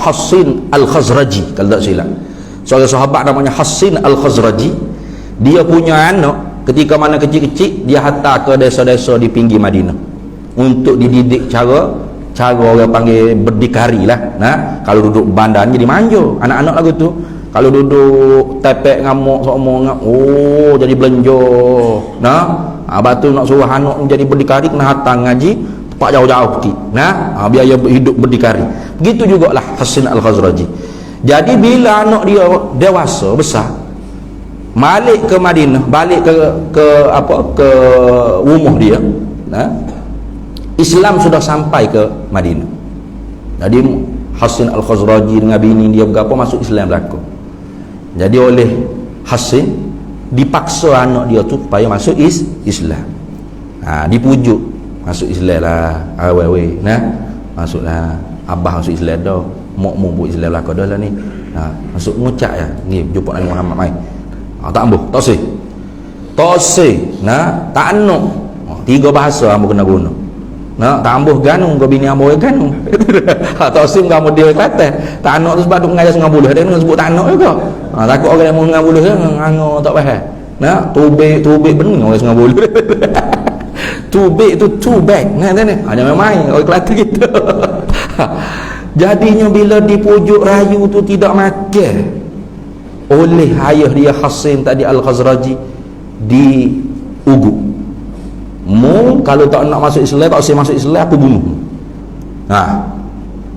Hassin Al-Khazraji kalau tak silap. Seorang sahabat namanya Hassin Al-Khazraji. Dia punya anak ketika mana kecil-kecil, dia hantar ke desa-desa di pinggir Madinah untuk dididik cara orang panggil berdikari lah. Nah, kalau duduk bandar jadi manjo anak-anak lagu tu. Kalau duduk tepek ngamuk sokmo ngam, oh jadi belenjo. Nah, batu nak suruh anak menjadi berdikari kena hantar ngaji tempat jauh-jauh sikit. Nah, biar dia hidup berdikari. Begitu jugalah Hassin Al-Khazraji. Jadi bila anak dia dewasa besar, balik ke Madinah, balik ke rumah dia, nah, Islam sudah sampai ke Madinah. Jadi Hassin Al-Khazraji dengan bini dia berapa masuk Islam belaka. Jadi oleh Hassin dipaksa anak dia tu supaya masuk Islam. Dipujuk masuk Islam lah, awal-awal nah, masuklah abah masuk Islam dah, mak buat Islam belaka dah lah ni. Masuk ngucap ya, ni jumpa Nabi Muhammad mai. Tak ambuh, tosih nah, tak anuk. 3 bahasa ambo kena guna. Nah, tak ambuh ganung kau bini ambo ganung. Tosih kamu dia Kelantan. Tak anuk tu sebab tu mengajar Sungai Buloh, dia sebut tak anuk juga. Takut orang yang mau Sungai Buloh ngano tak faham. Nah, tubik bening orang Sungai Buloh. Tubik tu tubek. Nah, ni. Jangan main orang Kelantan kita. Jadinya bila dipujuk rayu tu tidak makan oleh ayah dia Hassin tadi Al-Khazraji, di ugu. Kalau tak nak masuk Islam, tak usah masuk Islam, aku bunuh.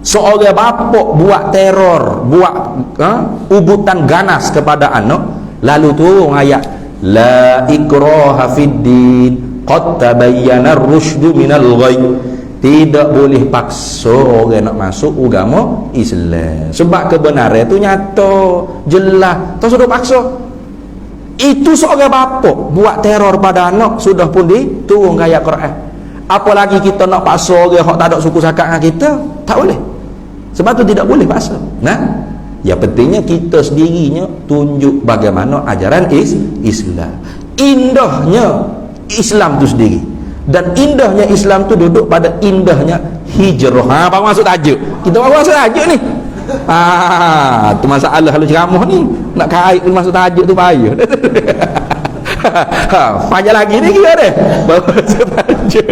Seorang bapak buat teror, buat ubutan ganas kepada anak, lalu turun ayat la ikraha fid din qad tabayyana ar-rusydu minal ghayy. Tidak boleh paksa orang nak masuk agama Islam, sebab kebenaran itu nyata jelas, tak sudah paksa. Itu seorang bapak buat teror pada anak, sudah pun diturun ayat Quran. Apalagi kita nak paksa orang yang tak ada suku sakat dengan kita, tak boleh. Sebab tu tidak boleh paksa. Nah, yang pentingnya kita sendirinya tunjuk bagaimana ajaran Islam. Indahnya Islam tu sendiri, dan indahnya Islam tu duduk pada indahnya hijrah. Apa maksud tajuk? Kita baru masuk tajuk ni. Tu masalah kalau ceramah ni nak kait masuk tajuk tu payah. Panjang lagi ni kira deh. Baru masuk tajuk.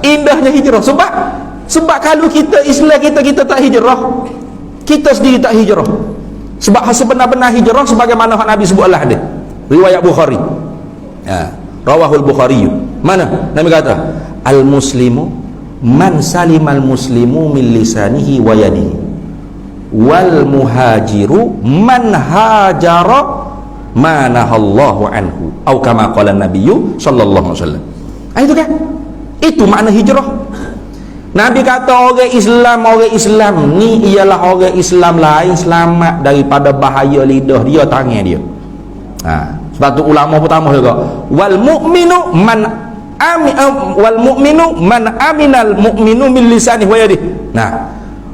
Indahnya hijrah. Sebab kalau kita Islam kita tak hijrah, kita sendiri tak hijrah. Sebab sebenar-benar hijrah sebagaimana Nabi sebutlah dia. Riwayat Bukhari. Rawahul Bukhari. Mana Nabi kata al-muslimu man salimal muslimu min lisanihi wa yadihi, wal muhajiru man hajara ma nahallahu anhu, atau kama qala nabiyyu sallallahu alaihi wasallam. Itu kan, itu makna hijrah. Nabi kata orang Islam ni ialah orang Islam lain selamat daripada bahaya lidah dia, tangan dia. Sebab tu ulama pertama juga, wal mu'minu man aminal mu'minu min lisanihi wa yadihi.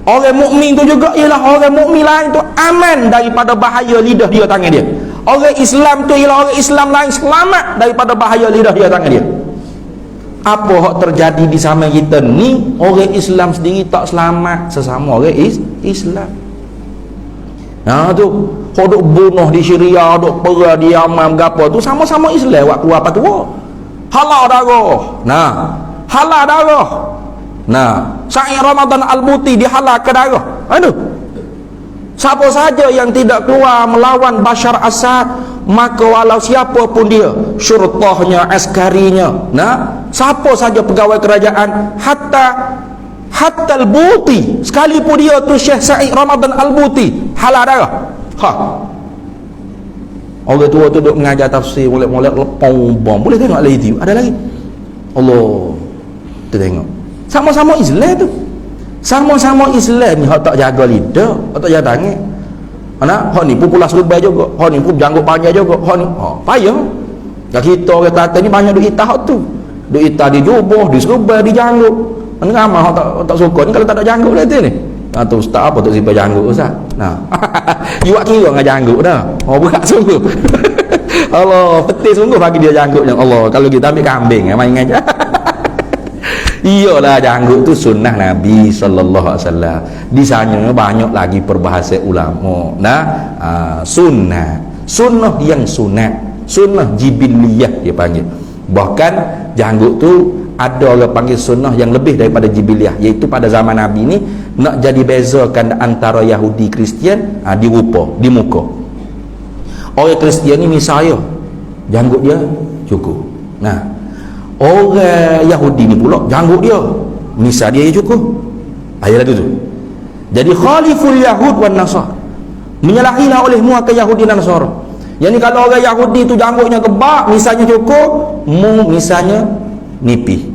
Orang mukmin tu juga ialah orang mukmin lain tu aman daripada bahaya lidah dia, tangan dia. Orang Islam tu ialah orang Islam lain selamat daripada bahaya lidah dia, tangan dia. Apa hak terjadi di sama kita ni, orang Islam sendiri tak selamat sesama orang Islam. Tu hak duk bunuh di Syria, duk perang di Yaman gapo tu sama-sama Islam, waktu apa tu halal darah. Halal darah. Syekh Ramadan Al-Buti dihalalkan darah. Siapa saja yang tidak keluar melawan Bashar Assad, maka walau siapa pun dia, syurtahnya, askarinya, siapa saja pegawai kerajaan, hatta Al-Buti, sekalipun dia tu Syekh Syekh Ramadan Al-Buti, halal darah. Orang tua tu duk mengajar tafsir, molek-molek lepong bom. Boleh tengok lagi tu, ada lagi. Allah, kita tengok. Sama-sama Islam tu. Sama-sama Islam ni hak tak jaga lidah, hak tak jaga tangan. Hak ni pun pula serba juga. Hak ni pun janggut panjang juga. Hak ni payah. Dah kita orang Kelantan ni banyak duk itah hak tu. Duk itah di jubah, di serba, di janggut. Ramai hak tak suka ni kalau tak ada janggut lah tu ni. Tu ustaz apa tak simpan janggut ustaz? You buat kira dengan janggut dah. Berat sungguh. Allah, petis sungguh bagi dia janggut yang Allah. Kalau kita ambil kambing main aja. Iyalah, janggut tu sunnah Nabi sallallahu alaihi wasallam. Di sana banyak lagi perbahasan ulama. Nah, sunnah yang sunat, sunnah jibiliyah dia panggil. Bahkan janggut tu ada orang panggil sunnah yang lebih daripada jibiliyah, iaitu pada zaman Nabi ni nak jadi bezakan antara Yahudi Kristian di rupa, di muka. Orang Kristian ni misalnya janggut dia cukup. Nah, orang Yahudi ni pula janggut dia misal dia cukup. Ayat tu. Jadi khaliful Yahud wan Nasar, menyalahilah olehmu akan Yahudi dan Nasara. Yang ni kalau orang Yahudi tu janggutnya kebak, misalnya cukup, mu misalnya nipih,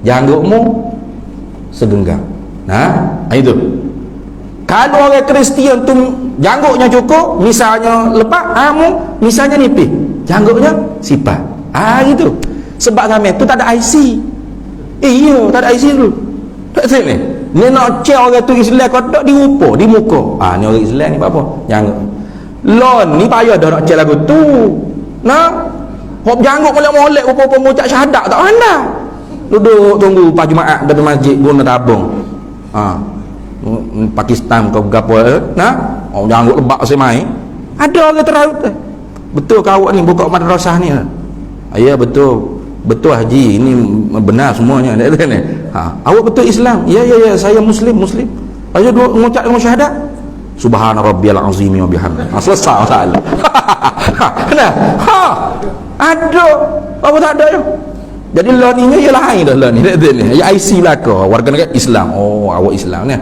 janggutmu segenggam. Nah, itu. Kalau orang Kristian tu janggutnya cukup, misalnya lepak, mu misalnya nipih, janggutnya sifat. Gitu. Sebab kami tu tak ada IC. Iya, tak ada IC dulu. Tak tahu ni. Ni nak cek orang tu Islam kau tak di rupa, di muka. Ni orang Islam ni apa? Janggut. Lon ni payah dah nak cek lagu tu. Nah, hop janggut molek-molek rupa-rupa mengucap syahadat tak pandai. Duduk tunggu pas Jumaat dari masjid guna tabung. Pakistan kau gapo nah, janggut lebak semai. Ada orang terlalu. Betul kau ni buka madrasah ni. Ya betul. Betul haji, ini benar semuanya. Awak betul Islam? Ya, saya Muslim. Ayo dua mengucap dengan syahadat. Subhana rabbiyal azim wa bihamdi. Selesai masalah. Nah, ada apa tak ada ya? Jadi lah ni ya lain dah lah ni. Ya IC lah kau warga negara Islam. Oh, awak Islam ni.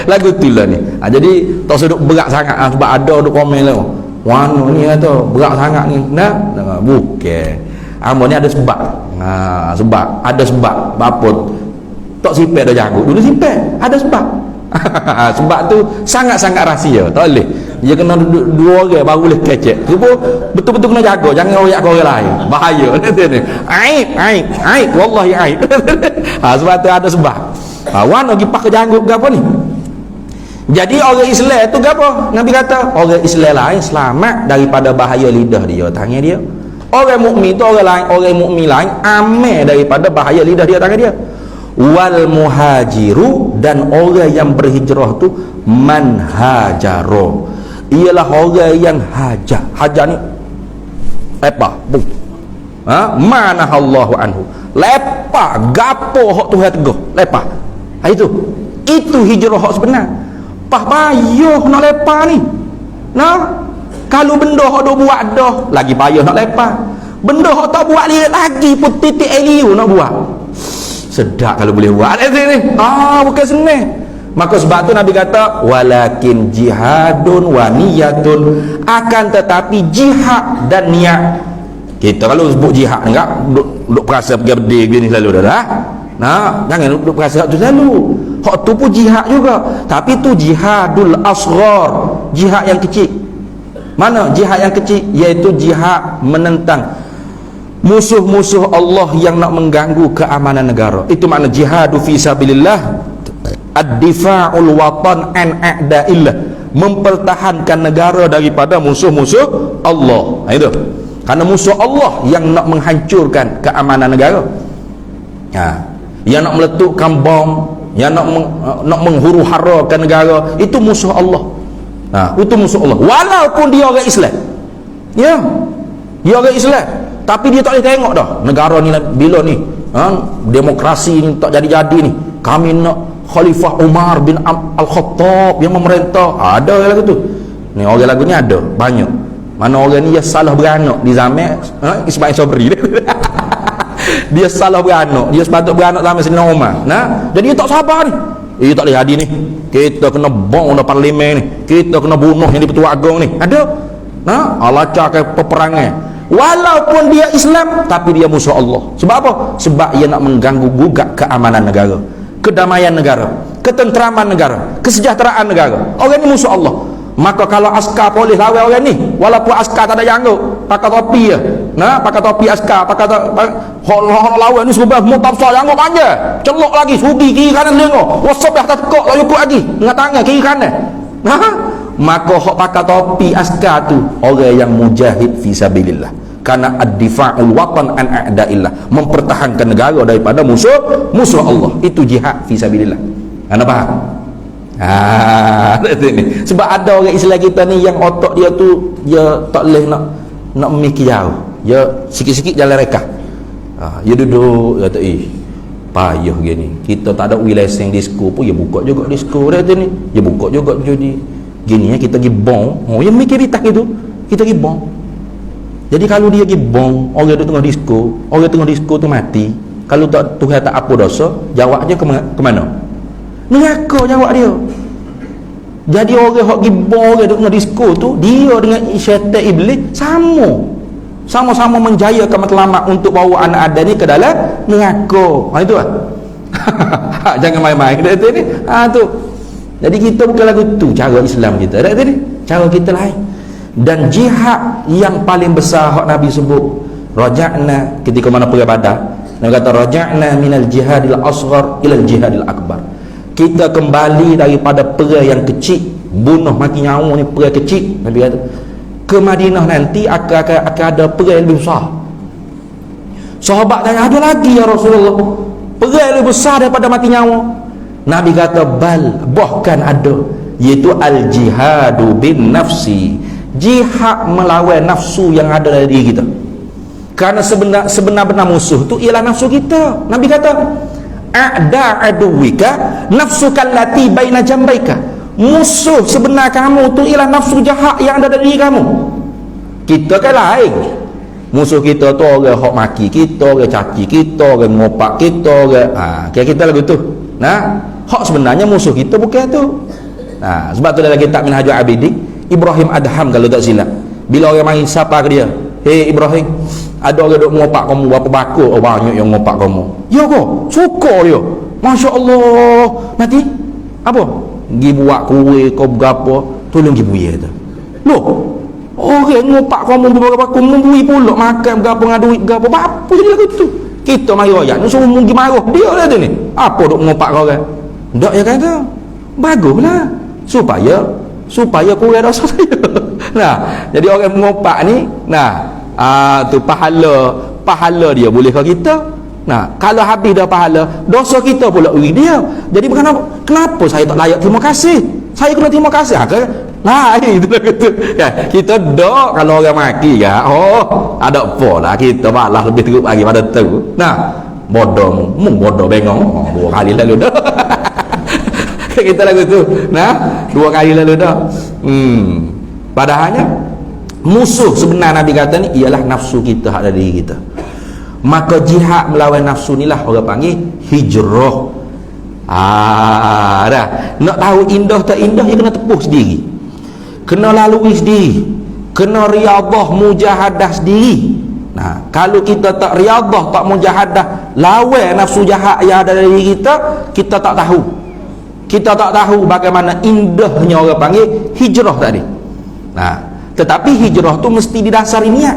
Lagu tu lah ni. Jadi tak seduk berat sangat sebab ada duk komen lah. Wano ni kata berat sangat ni. Nah, bukan. Amor ni ada sebab. Sebab ada sebab. Apa tak sipet dah janggut. Dulu sipet. Ada sebab. Sebab tu sangat-sangat rahsia. Tak boleh. Dia kena dua orang baru boleh kecek. Tu pun betul-betul kena jaga. Jangan royak ke orang lain. Bahaya. Aib. Wallahi aib. Sebab tu ada sebab. Wan pergi pakai janggut ke apa ni? Jadi orang Islam tu ke apa? Nabi kata orang Islam lain selamat daripada bahaya lidah dia, tangan dia. Orang mukmin tu orang lain, orang mukmin lain aman daripada bahaya lidah dia, tangan dia. Wal muhajiru, dan orang yang berhijrah tu man hajaro, ialah orang yang hajar ni lepas mana Allahu anhu, lepas gapo hak Tuhan teguh lepas. Itu hijrah hak sebenar. Pah payah nak lepas ni. Nah, kalau benda hak dok buat dah lagi payah nak lepas. Benda hak tak buat lagi pun titik eliu nak buat. Sedap kalau boleh buat ni. Bukan senang. Maka sebab tu Nabi kata walakin jihadun wa niyatun, akan tetapi jihad dan niat. Kita kalau sebut jihad enggak duk perasa pergi berdiri ni selalu dah. Nah, jangan duk perasa tu selalu. Hak tu pun jihad juga, tapi tu jihadul asghar, jihad yang kecil. Mana jihad yang kecil? Iaitu jihad menentang musuh-musuh Allah yang nak mengganggu keamanan negara. Itu makna jihadu fi sabilillah, ad-difa'ul watan an a'da'illah, mempertahankan negara daripada musuh-musuh Allah. Itu kerana musuh Allah yang nak menghancurkan keamanan negara, yang nak meletupkan bom, yang nak menghuru-harakan negara. Itu musuh Allah. Itu musuh Allah walaupun dia orang Islam. Ya, dia orang Islam, tapi dia tak boleh tengok dah negara ni bila ni demokrasi ni tak jadi-jadi ni, kami nak Khalifah Umar bin Al-Khattab yang memerintah. Ada lagu tu ni, orang lagu ni ada banyak. Mana orang ni dia salah beranak di zaman Ismail Sabri. Dia salah beranak, dia sepatut beranak zaman Sayyidina Umar. Jadi dia tak sabar ni. Tak boleh jadi ni, kita kena bom dah parlimen ni, kita kena bunuh yang di-Pertua Agong ni. Ada alacak peperangan. Walaupun dia Islam, tapi dia musuh Allah. Sebab apa? Sebab ia nak mengganggu gugat keamanan negara, kedamaian negara, ketenteraman negara, kesejahteraan negara. Orang ni musuh Allah. Maka kalau askar polis lawan orang ni, walaupun askar tak ada janggut, pakai topi je. Pakai topi askar, pakai lawan ni sebab mutabsar janggut panjang, celok lagi, sugi kiri kanan tengok, wasap dah tekok lalu ikut lagi dengan tangan kiri kanan. Maka hok pakai topi askar tu orang yang mujahid fi sabilillah, Karena ad-difa'ul watan an a'da'illah, mempertahankan negara daripada musuh Allah. Itu jihad fi sabilillah. Anda faham? Sebab ada orang Islam kita ni yang otak dia tu dia tak boleh nak memikir jauh. Dia sikit-sikit jalan reka. Dia duduk dia kata payah gini. Kita tak ada wilayah disko pun dia buka juga disko dia ni. Dia buka juga judi. Gini kita pergi bom. Dia mikir bitah gitu. Kita pergi bom. Jadi kalau dia pergi bom, orang tu tengah disko tu mati. Kalau tak Tuhan tak apa dosa, jawab je ke mana? Neraka jawab dia. Jadi orang hok pergi bom, orang tu tengah disko tu, dia dengan syaitan iblis sama-sama menjayakan matlamat untuk bawa anak Adam ni ke dalam neraka. Itu lah. Jangan main-main dia ni. Tu. Jadi kita bukan lagu tu cara Islam kita. Dak tadi. Cara kita lain. Dan jihad yang paling besar hak Nabi sebut, raja'na ketika mana perang Badar. Nabi kata raja'na minal jihadil asghar ilal jihadil akbar. Kita kembali daripada perang yang kecil, bunuh mati nyawa ni perang kecil. Nabi kata ke Madinah nanti akan ada perang yang lebih besar. Sahabat tanya, ada lagi ya Rasulullah perang yang lebih besar daripada mati nyawa? Nabi kata bahkan ada, iaitu al-jihadu bin nafsi, jihad melawan nafsu yang ada dalam diri kita. Karena sebenar-benar musuh tu ialah nafsu kita. Nabi kata a'da aduwika nafsuka allati baina jambaika, musuh sebenar kamu tu ialah nafsu jahat yang ada dalam diri kamu. Kita kan lain. Musuh kita tu orang hok maki kita, orang caci kita, orang ngopak kita, orang kayak kita lagu tu. Hak sebenarnya musuh kita bukan tu. Sebab tu dalam kitab Minhajul Abidin, Ibrahim Adham kalau tak silap, bila orang mari sapa ke dia, "Hei Ibrahim, ada orang duk ngopak kamu berapa bakul?" Oh, banyak yang ngopak kamu. Ya ke? Suka dia. Masya-Allah. Mati apa? Gi buat kuih kau berapa, tolong gi buye tu. Loh, orang ngopak kamu berapa bakul, membui pula makan berapa dengan duit berapa. Apa jadi lagu tu? Kita mari royak, ni suruh pergi marah dia lah tu ni. Apa duk ngopak kau orang? Ndak ya kata. Baguslah. Supaya kurang dosa saya. Jadi orang mengopak ni, tu pahala dia boleh ke kita. Kalau habis dah pahala, dosa kita pula uri dia. Jadi kenapa saya tak layak terima kasih? Saya kena terima kasih. Itu lah kata. Kita dok kalau orang maki kan. Ada apa lah kita balas lebih teruk lagi pada tu. Bodoh bodoh bengong. 2 kali lalu dah. Kita lagu tu 2 kali lalu dah. Padahalnya musuh sebenar Nabi kata ni ialah nafsu kita, hak dari diri kita. Maka jihad melawan nafsu ni lah orang panggil hijrah. Dah. Nak tahu indah tak indah, dia kena tepuh sendiri, kena lalui sendiri, kena riadah mujahadah sendiri. Kalau kita tak riadah, tak mujahadah lawan nafsu jahat yang ada dari kita, kita tak tahu bagaimana indahnya orang panggil hijrah tadi. Tetapi hijrah tu mesti didasari niat.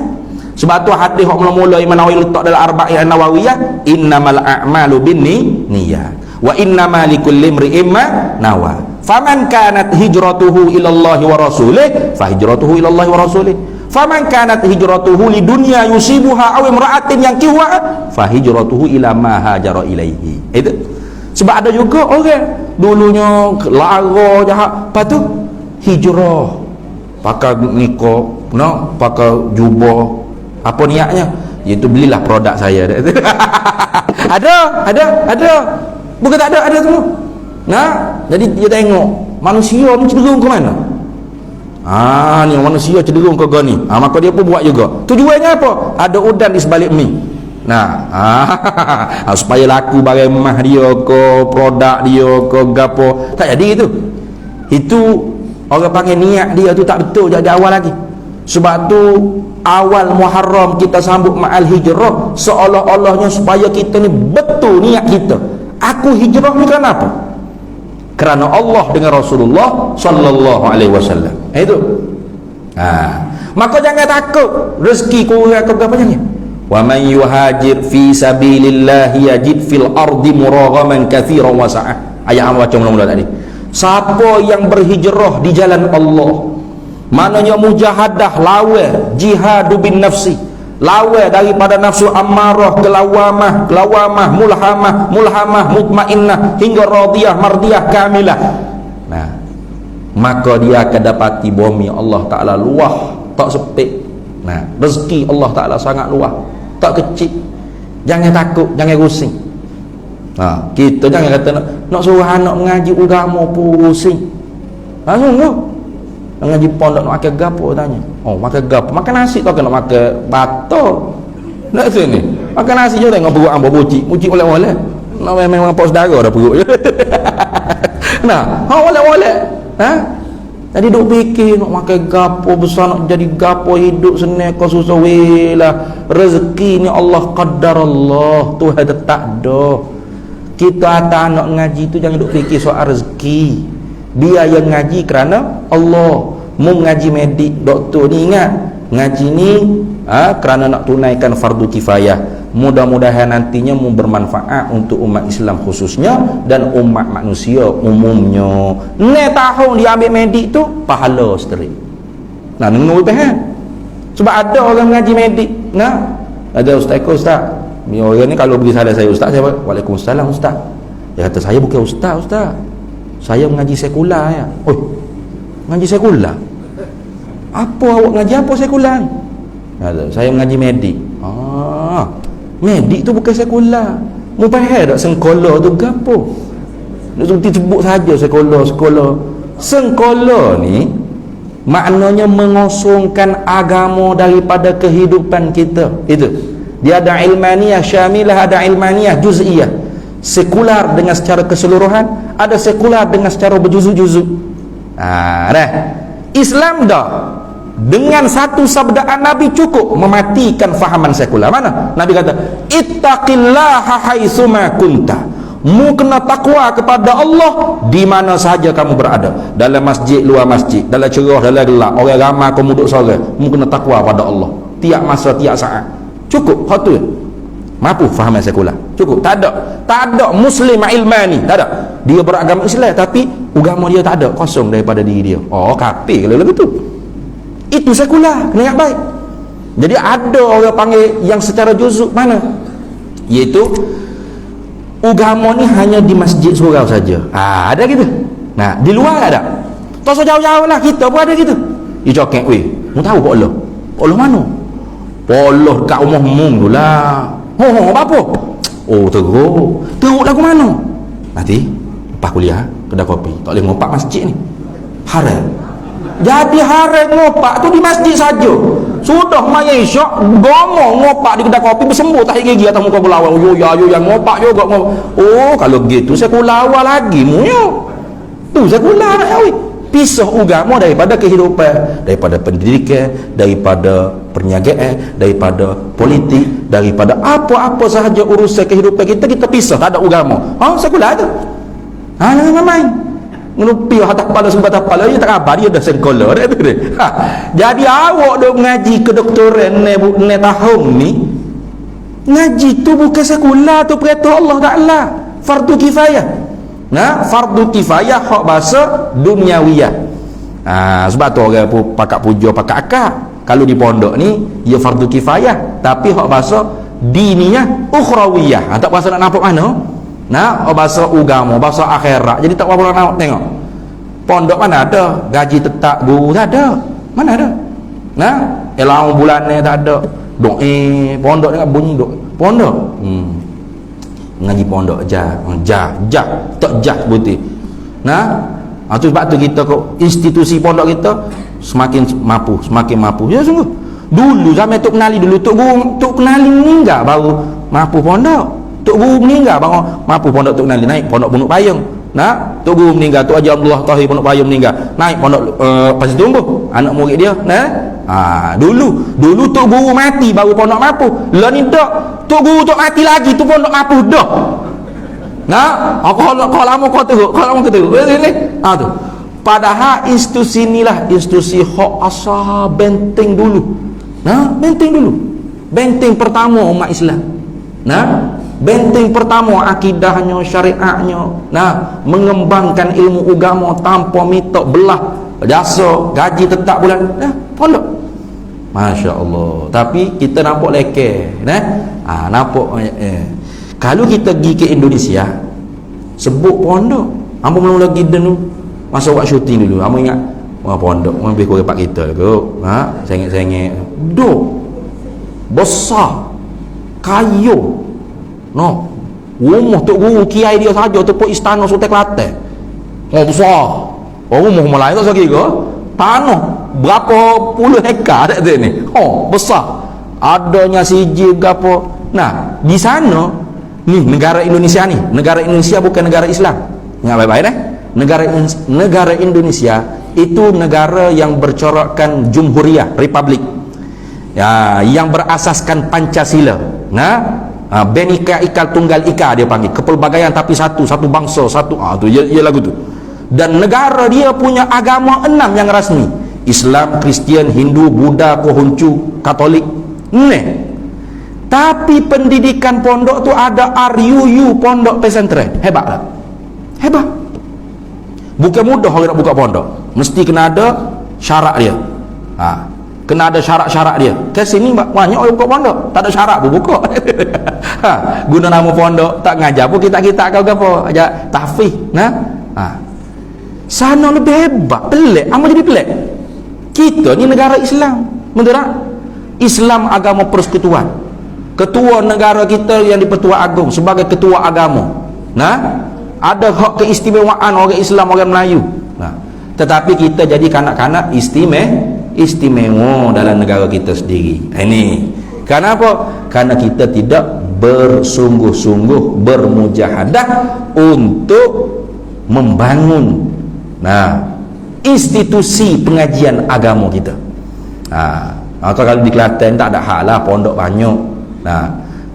Sebab tu hadis hak mula-mula Imam Nawawi letak dalam Arba'in An-Nawawiyah, innamal a'malu binniyat wa innamal likulli imri'in ma nawa. Faman kanat hijratuhu ila Allah wa rasulih fa hijratuhu ila Allah wa rasulih. Faman kanat hijratuhu lidunya yusibuha aw imra'atin yankihuha fa hijratuhu ila ma hajara ilaihi. Itu sebab ada juga orang dulunya lara jahat, lepas tu hijrah, pakai nikah, pakai jubah, apa niatnya? Iaitu belilah produk saya. ada bukan tak ada semua. Jadi dia tengok manusia ni cenderung ke mana. Ni manusia cenderung ke gani. Maka dia pun buat juga. Tujuannya apa? Ada udan di sebalik mi. Supaya laku barang emas dia ke, produk dia ke, gapo. Tak jadi itu. Itu orang panggil niat dia tu tak betul dari awal lagi. Sebab tu awal Muharram kita sambut ma'al hijrah, seolah-olahnya supaya kita ni betul niat kita. Aku hijrah ni kerana apa? Kerana Allah dengan Rasulullah sallallahu alaihi wasallam. Itu. Maka jangan takut rezeki kurang ke apa jangan. Wa man yuhajir fi sabilillah yajid fil ardi muraghaman katsiran wa sa'ah. Ayat yang baca mula-mula tadi. Siapa yang berhijrah di jalan Allah, maknanya mujahadah lawan jihadu bin nafsi, Lawan daripada nafsu ammarah, kelawamah, mulhamah, mutmainnah hingga radiyah, mardiyah, kamilah. Nah, maka dia akan dapati bumi Allah Ta'ala luah, tak sempit. Nah, rezeki Allah Ta'ala sangat luah, tak kecil. Jangan takut, jangan pusing. Kita jangan kata nak suruh anak mengaji agama pusing. Sungguh ngaji pondok nak makan gapo tanya. Makan gapo? Makan nasi tau nak makan batal. Nak sini. Makan nasi je tengok perut hangpa bucik oleh-oleh. Nak memang apa saudara dah perut. Nah, oleh-oleh. Jadi duk fikir nak makan gapo besar, nak jadi gapo, hidup senang kau susah welah. Rezeki ni Allah qaddarallah, Tuhan tak ada. Kita atas anak ngaji tu jangan duk fikir soal rezeki. Dia yang ngaji kerana Allah. Mu ngaji medik, doktor ni ingat ngaji ni kerana nak tunaikan fardu kifayah. Mudah-mudahan nantinya mu bermanfaat untuk umat Islam khususnya dan umat manusia umumnya. Ni tahun dia ambil medik tu pahala straight. Nah, dengar betul sebab ada orang ngaji medik. Nah, ada ustaz. Ni orang ni kalau pergi salah saya ustaz, saya waalaikumsalam ustaz. Dia kata saya bukan ustaz. Saya mengaji sekular ya. Mengaji sekular? Apa awak ngaji apa sekular? Saya mengaji medik. Medik tu bukan sekular. Mu faham tak sengkola tu gapo? Nak sebut saja sekolah. Sengkola ni maknanya mengosongkan agama daripada kehidupan kita. Itu. Dia ada ilmaniyah syamilah, ada ilmaniyah juz'iyah. Sekular dengan secara keseluruhan, ada sekular dengan secara berjuzuk-juzuk. Dah. Islam dah dengan satu sabdaan Nabi cukup mematikan fahaman sekular. Mana? Nabi kata, ittaqillaha haitsuma kunta. Mu kena takwa kepada Allah di mana sahaja kamu berada. Dalam masjid, luar masjid, dalam cerah, dalam gelap, orang ramai kamu duduk sorang, mu kena takwa pada Allah tiap masa, tiap saat. Cukup hak tu. Mampu fahaman sekular. Cukup. Tak ada muslim ilmani. Tak ada. Dia beragama Islam tapi agama dia tak ada, kosong daripada diri dia. Kafir kalau begitu. Itu sekular. Kena ingat baik. Jadi ada orang panggil yang secara juzuk mana? Iaitu agama ni hanya di masjid surau saja. Ada gitu. Nah, di luar ada. Tak usah jauh-jauh lah, kita pun ada gitu. Dia cakap, mu tahu kok Allah? Allah mana? Allah dekat rumah mum tu lah. Apa? Teruk lagu mana? Nanti lepas kuliah kedai kopi tak boleh ngopak masjid ni, haram. Jadi haram ngopak tu di masjid saja. Sudah maya isyak gomo ngopak di kedai kopi bersembuh tak gigi atas muka belawang. Yo yang ngopak juga kalau gitu saya kulawal lagi muyo. Tu saya kula nak awi. Pisah agama daripada kehidupan, daripada pendidikan, daripada perniagaan, daripada politik, daripada apa-apa sahaja urusan kehidupan kita pisah, tak ada agama. Sekular tu. Jangan main. Ngelupi atas kepala sumber atas kepala dia tak khabar dia dah sengkola dah tu dia. Jadi awak duk mengaji kedoktoran ne tahun ni. Ngaji tu bukan sekular, tu perintah Allah Taala. Fardu kifayah. Fardu kifayah hak bahasa duniawiyah. Sebab tu orang pakak puja pakak akak. Kalau di pondok ni ia fardu kifayah, tapi hak bahasa diniyah ukhrawiyah. Tak bahasa nak nampak mana? Bahasa agama, bahasa akhirat. Jadi tak apa nak tengok. Pondok mana ada gaji tetap guru, tak ada. Mana ada? Allowance bulan ni tak ada. Pondok dengan bunyi pondok. Ngaji pondok tak putih. Tu sebab tu kita kok institusi pondok kita semakin mampu. Ya sungguh. Dulu zaman Tok Kenali dulu Tok Kenali meninggal baru mampu pondok. Tok Guru meninggal baru mampu pondok Tok Kenali naik pondok Pondok Payung. Tok Guru meninggal, Tok Haji Abdullah Tahir Pondok Payung meninggal, naik pondok Pasir Tumbuh, anak murid dia. Dulu Tok Guru mati baru pondok mampu. Lah ni dak Tok Guru Tok mati lagi tu pondok mampu dah. Kalau lama kau teruk. Ni. Tu. Padahal institusi inilah institusi hak asal benteng dulu. Benteng pertama umat Islam. Benteng pertama akidahnya, syariatnya. Mengembangkan ilmu agama tanpa mitok belah jasa, gaji tetap bulan. Pondok. Masya Allah. Tapi kita nampak leke, nampak. Kalau kita pergi ke Indonesia, sebut pondok, hamba mula lagi dulu masa buat syuting dulu, hamba ingat wah pondok lebih kurang pak kita tu, sengit-sengit duk besar kayu no rumah tok guru kiai dia saja tu pun istana Sultan Kelantan besar. Rumah Melayu tak sakit ke tanah berapa puluh hektar tak ada ni, besar adanya siji gapo. Nah di sana ni negara Indonesia ni, negara Indonesia bukan negara Islam, ingat baik-baik negara Indonesia itu negara yang bercorakkan jumhuriyah, republik ya, yang berasaskan Pancasila. Bhinneka Ikal Tunggal Ika dia panggil, kepelbagaian tapi satu bangsa satu, tu ya lagu tu. Dan negara dia punya agama 6 yang rasmi, Islam, Kristian, Hindu, Buddha, Konghucu, Katolik. Tapi pendidikan pondok tu ada RUU, pondok pesantren. Hebat tak? Hebat. Bukan mudah orang nak buka pondok, mesti kena ada syarat dia. Kena ada syarat-syarat dia. Ke sini banyak orang buka pondok, tak ada syarat pun buka. Guna nama pondok, tak ngajar pun kita kau apa aja tahfiz. Sana lebih hebat, pelik. Apa jadi pelik? Kita ni negara Islam, betul tak? Islam agama persekutuan. Ketua negara kita yang di-Pertua Agong sebagai ketua agama. Ada hak keistimewaan orang Islam, orang Melayu. Tetapi kita jadi kanak-kanak istimewa dalam negara kita sendiri. Ini kenapa? Karena kita tidak bersungguh-sungguh bermujahadah untuk membangun institusi pengajian agama kita. Kalau di Kelantan tak ada hal lah, pondok banyak.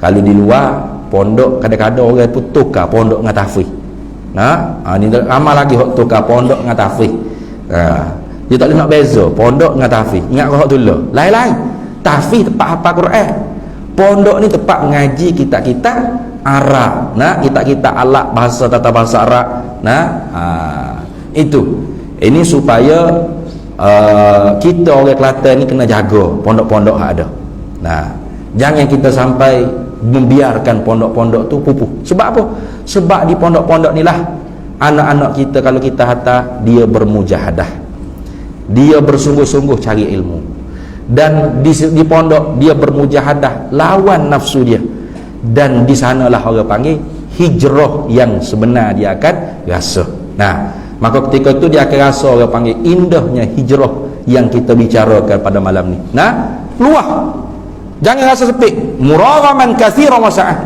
Kalau di luar pondok kadang-kadang orang pun tukar pondok dengan tahfiz. Ni amal lagi hak tukar pondok dengan tahfiz. Dia tak boleh nak beza pondok dengan tahfiz. Ingat kau hak tu lah. Lain-lain. Tahfiz tempat hafal Quran. Pondok ni tempat mengaji kitab-kitab Arab. Kitab-kitab Arab, bahasa tata bahasa Arab. Itu. Ini supaya kita orang Kelantan ni kena jaga pondok-pondok yang ada. Jangan kita sampai membiarkan pondok-pondok tu pupuh. Sebab apa? Sebab di pondok-pondok ni lah anak-anak kita, kalau kita hantar, dia bermujahadah, dia bersungguh-sungguh cari ilmu. Dan di pondok dia bermujahadah lawan nafsu dia. Dan di sanalah orang panggil hijrah yang sebenar dia akan rasa. Maka ketika itu dia akan rasa, orang panggil indahnya hijrah yang kita bicarakan pada malam ni. Luah. Jangan rasa sepi. Muraghaman katsiran wa sa'ah.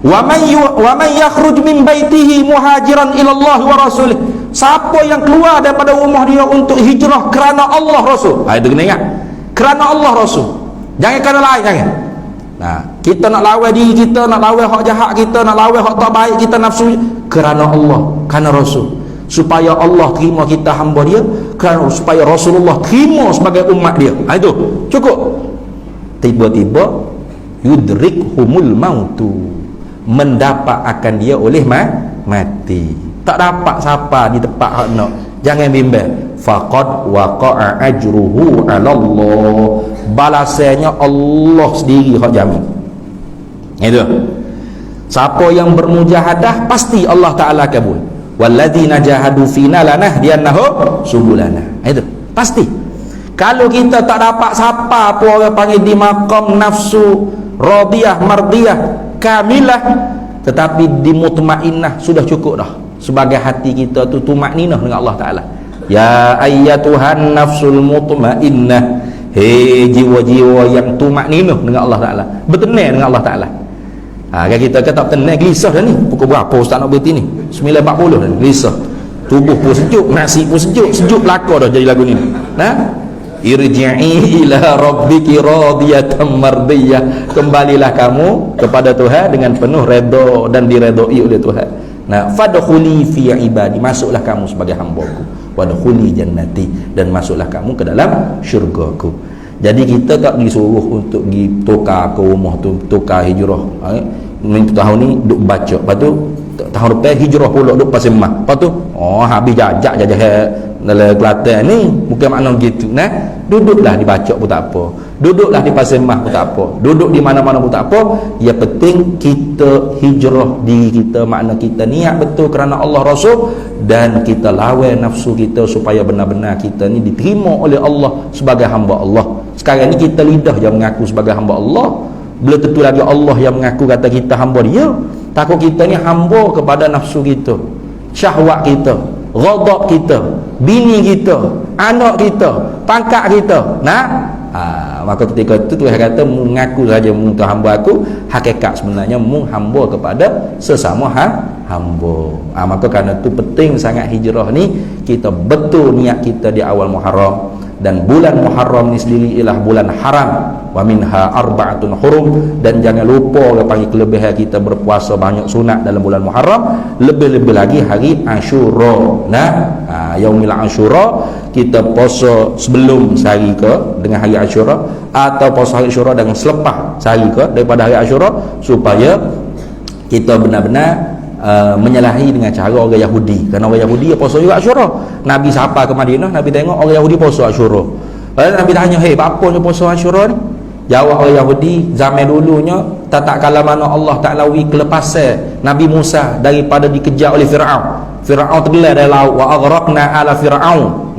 Wa man yakhruj min baitihi muhajiran ila Allah wa rasulih. Siapa yang keluar daripada rumah dia untuk hijrah kerana Allah Rasul. Itu kena ingat. Kerana Allah Rasul. Jangan kerana lain, jangan. Kita nak lawan diri kita, nak lawan hak jahat kita, nak lawan hak tak baik kita, nafsu, kerana Allah, kerana Rasul. Supaya Allah terima kita hamba dia, kerana supaya Rasulullah terima sebagai umat dia. Itu cukup. Tiba-tiba yudrikhumul mautu, mendapat akan dia oleh mati. Tak dapat siapa di tempat hak nak. Jangan bimbang. Faqad waqa'a ajruhu 'ala Allah. Balasannya Allah sendiri hak jamin. Itu. Siapa yang bermujahadah pasti Allah Taala kabul. Walladzina jahadu fina lanahdiyannahum subulana. Itu pasti. Kalau kita tak dapat siapa pun orang panggil di maqam nafsu radiyah mardiyah kamilah, tetapi di mutmainnah sudah cukup dah. Sebagai hati kita tu tumakninah dengan Allah Taala. Ya ayyatuhan nafsul mutmainnah, hei jiwa-jiwa yang tumakninah dengan Allah Taala, bertenang dengan Allah Taala. Kan kita kata tenang, gelisah dah ni. Pukul berapa ustaz nak berhenti ni? 9.40 dah, gelisah. Tubuh pun sejuk, nasi pun sejuk belaka dah jadi lagu ni. Irji'i ila rabbiki radiyatan mardiyah. Kembalilah kamu kepada Tuhan dengan penuh redha dan diredai oleh Tuhan. Fadkhuli fi ibadi, masuklah kamu sebagai hamba-Ku. Wadkhuli jannati, dan masuklah kamu ke dalam syurga-Ku. Jadi kita tak disuruh untuk pergi tukar ke rumah tu, tukar hijrah. Tahun ni duk baca, lepas tu tahun depan hijrah pula duk Pasir Mas. Lepas tu habis jajak dalam Kelantan ni, bukan makna begitu. Duduklah dibaca pun tak apa. Duduklah di Pasir Mah pun tak apa, duduk di mana-mana pun tak apa. Yang penting kita hijrah diri kita, makna kita niat betul kerana Allah Rasul, dan kita lawan nafsu kita supaya benar-benar kita ni diterima oleh Allah sebagai hamba Allah. Sekarang ni kita lidah yang mengaku sebagai hamba Allah, belum tentu lagi Allah yang mengaku kata kita hamba dia. Takut kita ni hamba kepada nafsu kita, syahwat kita, ghadab kita, bini kita, anak kita, pangkat kita. Maka ketika itu Tuhan kata mengaku saja mu tu hamba aku, hakikat sebenarnya mu hamba kepada sesama hamba. Maka kerana itu penting sangat hijrah ni kita betul niat kita di awal Muharram. Dan bulan Muharram ni sendiri ialah bulan haram, wa minha arba'atun hurum. Dan jangan lupa orang panggil kelebihan kita berpuasa banyak sunat dalam bulan Muharram, lebih-lebih lagi hari Ashura. Yaumil Ashura kita puasa sebelum sehari ke dengan hari Ashura, atau puasa hari Ashura dengan selepas sehari ke daripada hari Ashura, supaya kita benar-benar menyalahi dengan cara orang Yahudi. Kerana orang Yahudi puasa juga Ashura. Nabi sapa ke Madinah, Nabi tengok orang Yahudi puasa Ashura. Lalu Nabi tanya, "Hei, apa ni puasa Ashura ni?" Jawab orang Yahudi, zaman dulunya tak kala mana Allah Ta'ala kelepasan Nabi Musa daripada dikejar oleh Fir'aun. Fir'aun tenggelam dari laut, wa aghraqna ala Fir'aun.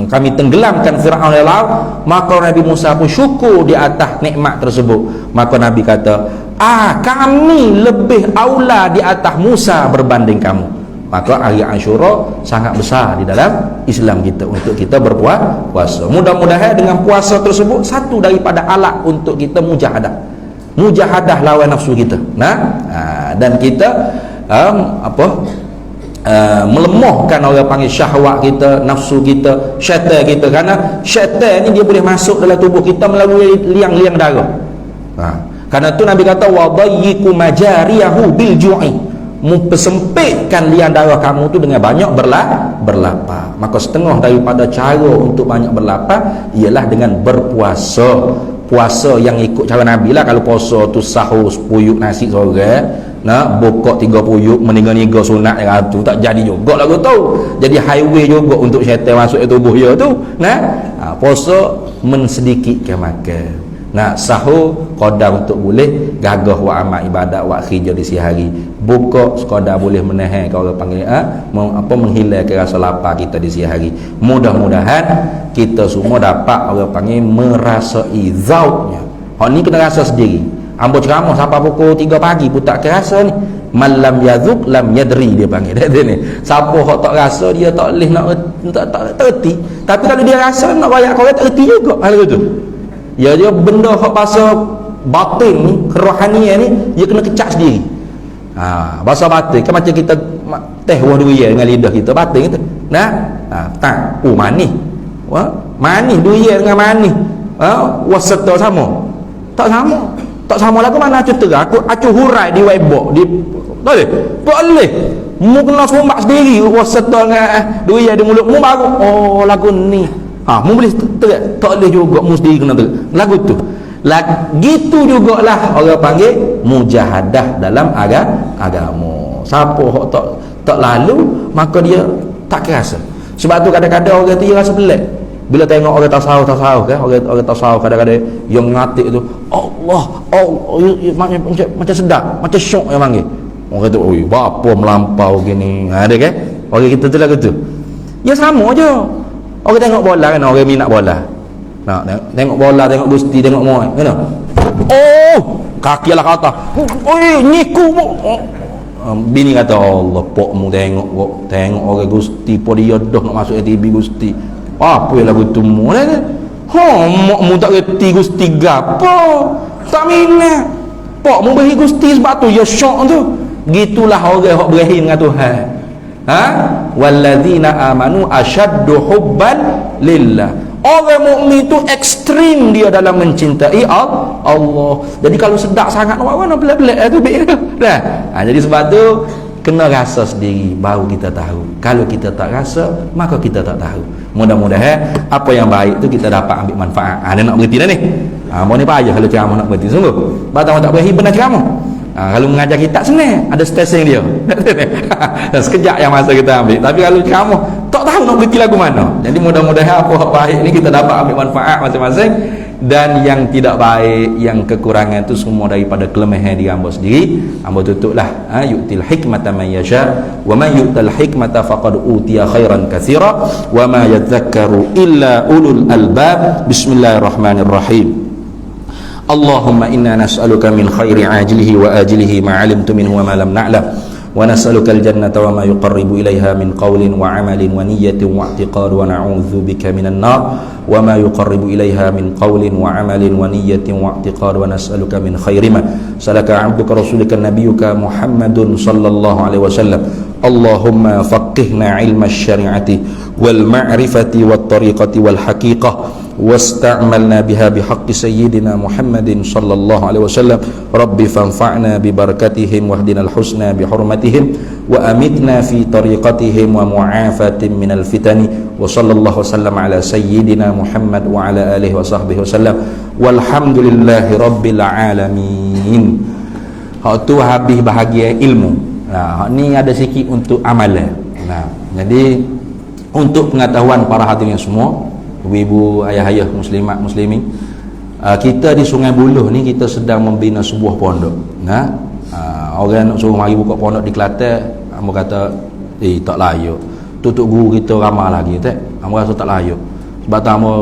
Kami tenggelamkan Fir'aun dari laut. Maka Nabi Musa pun syukur di atas nikmat tersebut. Maka Nabi kata, kami lebih aula di atas Musa berbanding kamu. Maka hari Ashura sangat besar di dalam Islam kita untuk kita berpuasa. Mudah-mudahan dengan puasa tersebut satu daripada alat untuk kita mujahadah lawan nafsu kita. Dan kita melemahkan orang panggil syahwat kita, nafsu kita, syaitan kita. Kerana syaitan ni dia boleh masuk dalam tubuh kita melalui liang-liang darah. Karena tu Nabi kata wadayyiku majariyahu bil ju'i, mempersempitkan liang darah kamu tu dengan banyak berlapar. Maka setengah daripada cara untuk banyak berlapar ialah dengan berpuasa. Puasa yang ikut cara Nabi lah. Kalau puasa tu sahur 10 puyuk nasi seorang, buka 3 puyuk, meninggal-ninggal sunat yang tu tak jadi juga lah tahu. Jadi highway juga untuk syaitan masuk ke tubuh dia tu. Puasa mensedikitkan makan. Sahur qadar untuk boleh gagah wa amal ibadat wa khija di siang hari. Buka sekadar boleh menahan kalau orang panggil menghilangkan rasa lapar kita di siang hari. Mudah-mudahan kita semua dapat orang panggil merasai zauknya. Hak ni kena rasa sendiri. Ambo ceramah sampai pukul 3 pagi pun tak terasa ni. Malam yazuk lam yadri dia panggil. Dia ni. Siapa hak tak rasa dia tak boleh nak tak erti. Tapi kalau dia rasa nak bayar kau tak erti juga hal itu. Ya, dia benda hak bahasa batin ni, kerohanian ni dia kena kecak sendiri. Bahasa batin kan macam kita teh buah durian dengan lidah kita, batin kita. Tak. Manis. Manis durian dengan manis. Wasata sama. Tak sama. Tak sama lagu mana acu terang. Acu hurai di webok di boleh. Boleh. Mu kena sombak sendiri wasata dengan durian di mulut mu baru. Lagu ni. Mu boleh tak boleh juga mu sendiri kena lagu tu. Gitu jugalah orang panggil mujahadah dalam agama. Siapa hok tak lalu maka dia tak kerasa. Sebab tu kadang-kadang orang tu dia rasa pelik. Bila tengok orang tasawuf kan, orang tasawuf kadang-kadang yang ngatik tu Allah macam sedap, macam syok yang panggil. Orang kata, "Oi, apa melampau gini." Ada kan? Orang kita tu lagu tu. Ya sama je. Orang tengok bola kan, orang minat bola. Tengok bola, tengok gusti, tengok moy, kan? Kaki lah kata. Nyiku. Bini kata, "Allah, pokmu tengok orang gusti, po dia dah nak masuk TV gusti. Apa yang lagu tu mu kan? Mokmu tak reti gusti gapo? Tak minat. Pokmu beri gusti sebab tu ya syok tu." Gitulah orang hok berakhir dengan Tuhan. Walladzina amanu asyaddu hubban lillah. Orang mukmin tu ekstrim dia dalam mencintai Allah. Jadi kalau sedap sangat orang pelik-pelik tu dah. Jadi sebab tu kena rasa sendiri baru kita tahu. Kalau kita tak rasa maka kita tak tahu. Mudah-mudahan apa yang baik tu kita dapat ambil manfaat. Dia nak berhenti dah ni. Mau ni payah kalau ceramah nak berhenti sungguh. Batang tak berhenti benar ceramah. Kalau mengajar kitab senang, ada stesen dia. Sekejap yang masa kita ambil. Tapi kalau ceramah tak tahu nak pergi lagu mana. Jadi mudah-mudahan apa baik ni kita dapat ambil manfaat masing-masing, dan yang tidak baik, yang kekurangan itu semua daripada kelemahan diri hamba sendiri. Hamba tutuplah, yu'til hikmata man yasha wa man yu'tal hikmata faqad utiya khairan katsira wa ma yadhakkaru illa ulul albab. Bismillahirrahmanirrahim. Allahumma inna nas'aluka min khairi ajilihi wa ajilihi ma 'alimtu minhu wa ma lam na'lam, wa nas'aluka al-jannata wa ma yuqarribu ilayha min qawlin wa 'amalin wa niyyatin wa i'tiqad, wa na'udzu bika minan nar wa ma yuqarribu ilayha min qawlin wa 'amalin wa niyyatin wa i'tiqad, wa nas'aluka min khairi ma salaka 'abduka rasulika nabiyyuka Muhammadun sallallahu alaihi wasallam. Allahumma faqihna 'ilma asy-syari'ati wal ma'rifati wat tariqati wal haqiqah واستعملنا بها بحق سيدنا محمد صلى الله عليه وسلم. ربي فانفعنا ببركتهم واهدنا الحسنى بحرمتهم وأمتنا في طريقتهم ومعافاة من الفتن. وصلى الله وسلم على سيدنا محمد وعلى آله وصحبه وسلم والحمد لله رب العالمين. Hak tu habis bahagian ilmu. Nah, hak ni ada sikit untuk amalan. Nah, jadi untuk pengetahuan para hadirin semua, ibu-ibu, ayah-ayah muslimat muslimin, kita di Sungai Buloh ni kita sedang membina sebuah pondok. Nah, orang nak suruh mari buka pondok di Kelantan, hamba kata tak layak. Tutup guru kita ramai lagi tak. Hamba rasa tak layak. Sebab tu hamba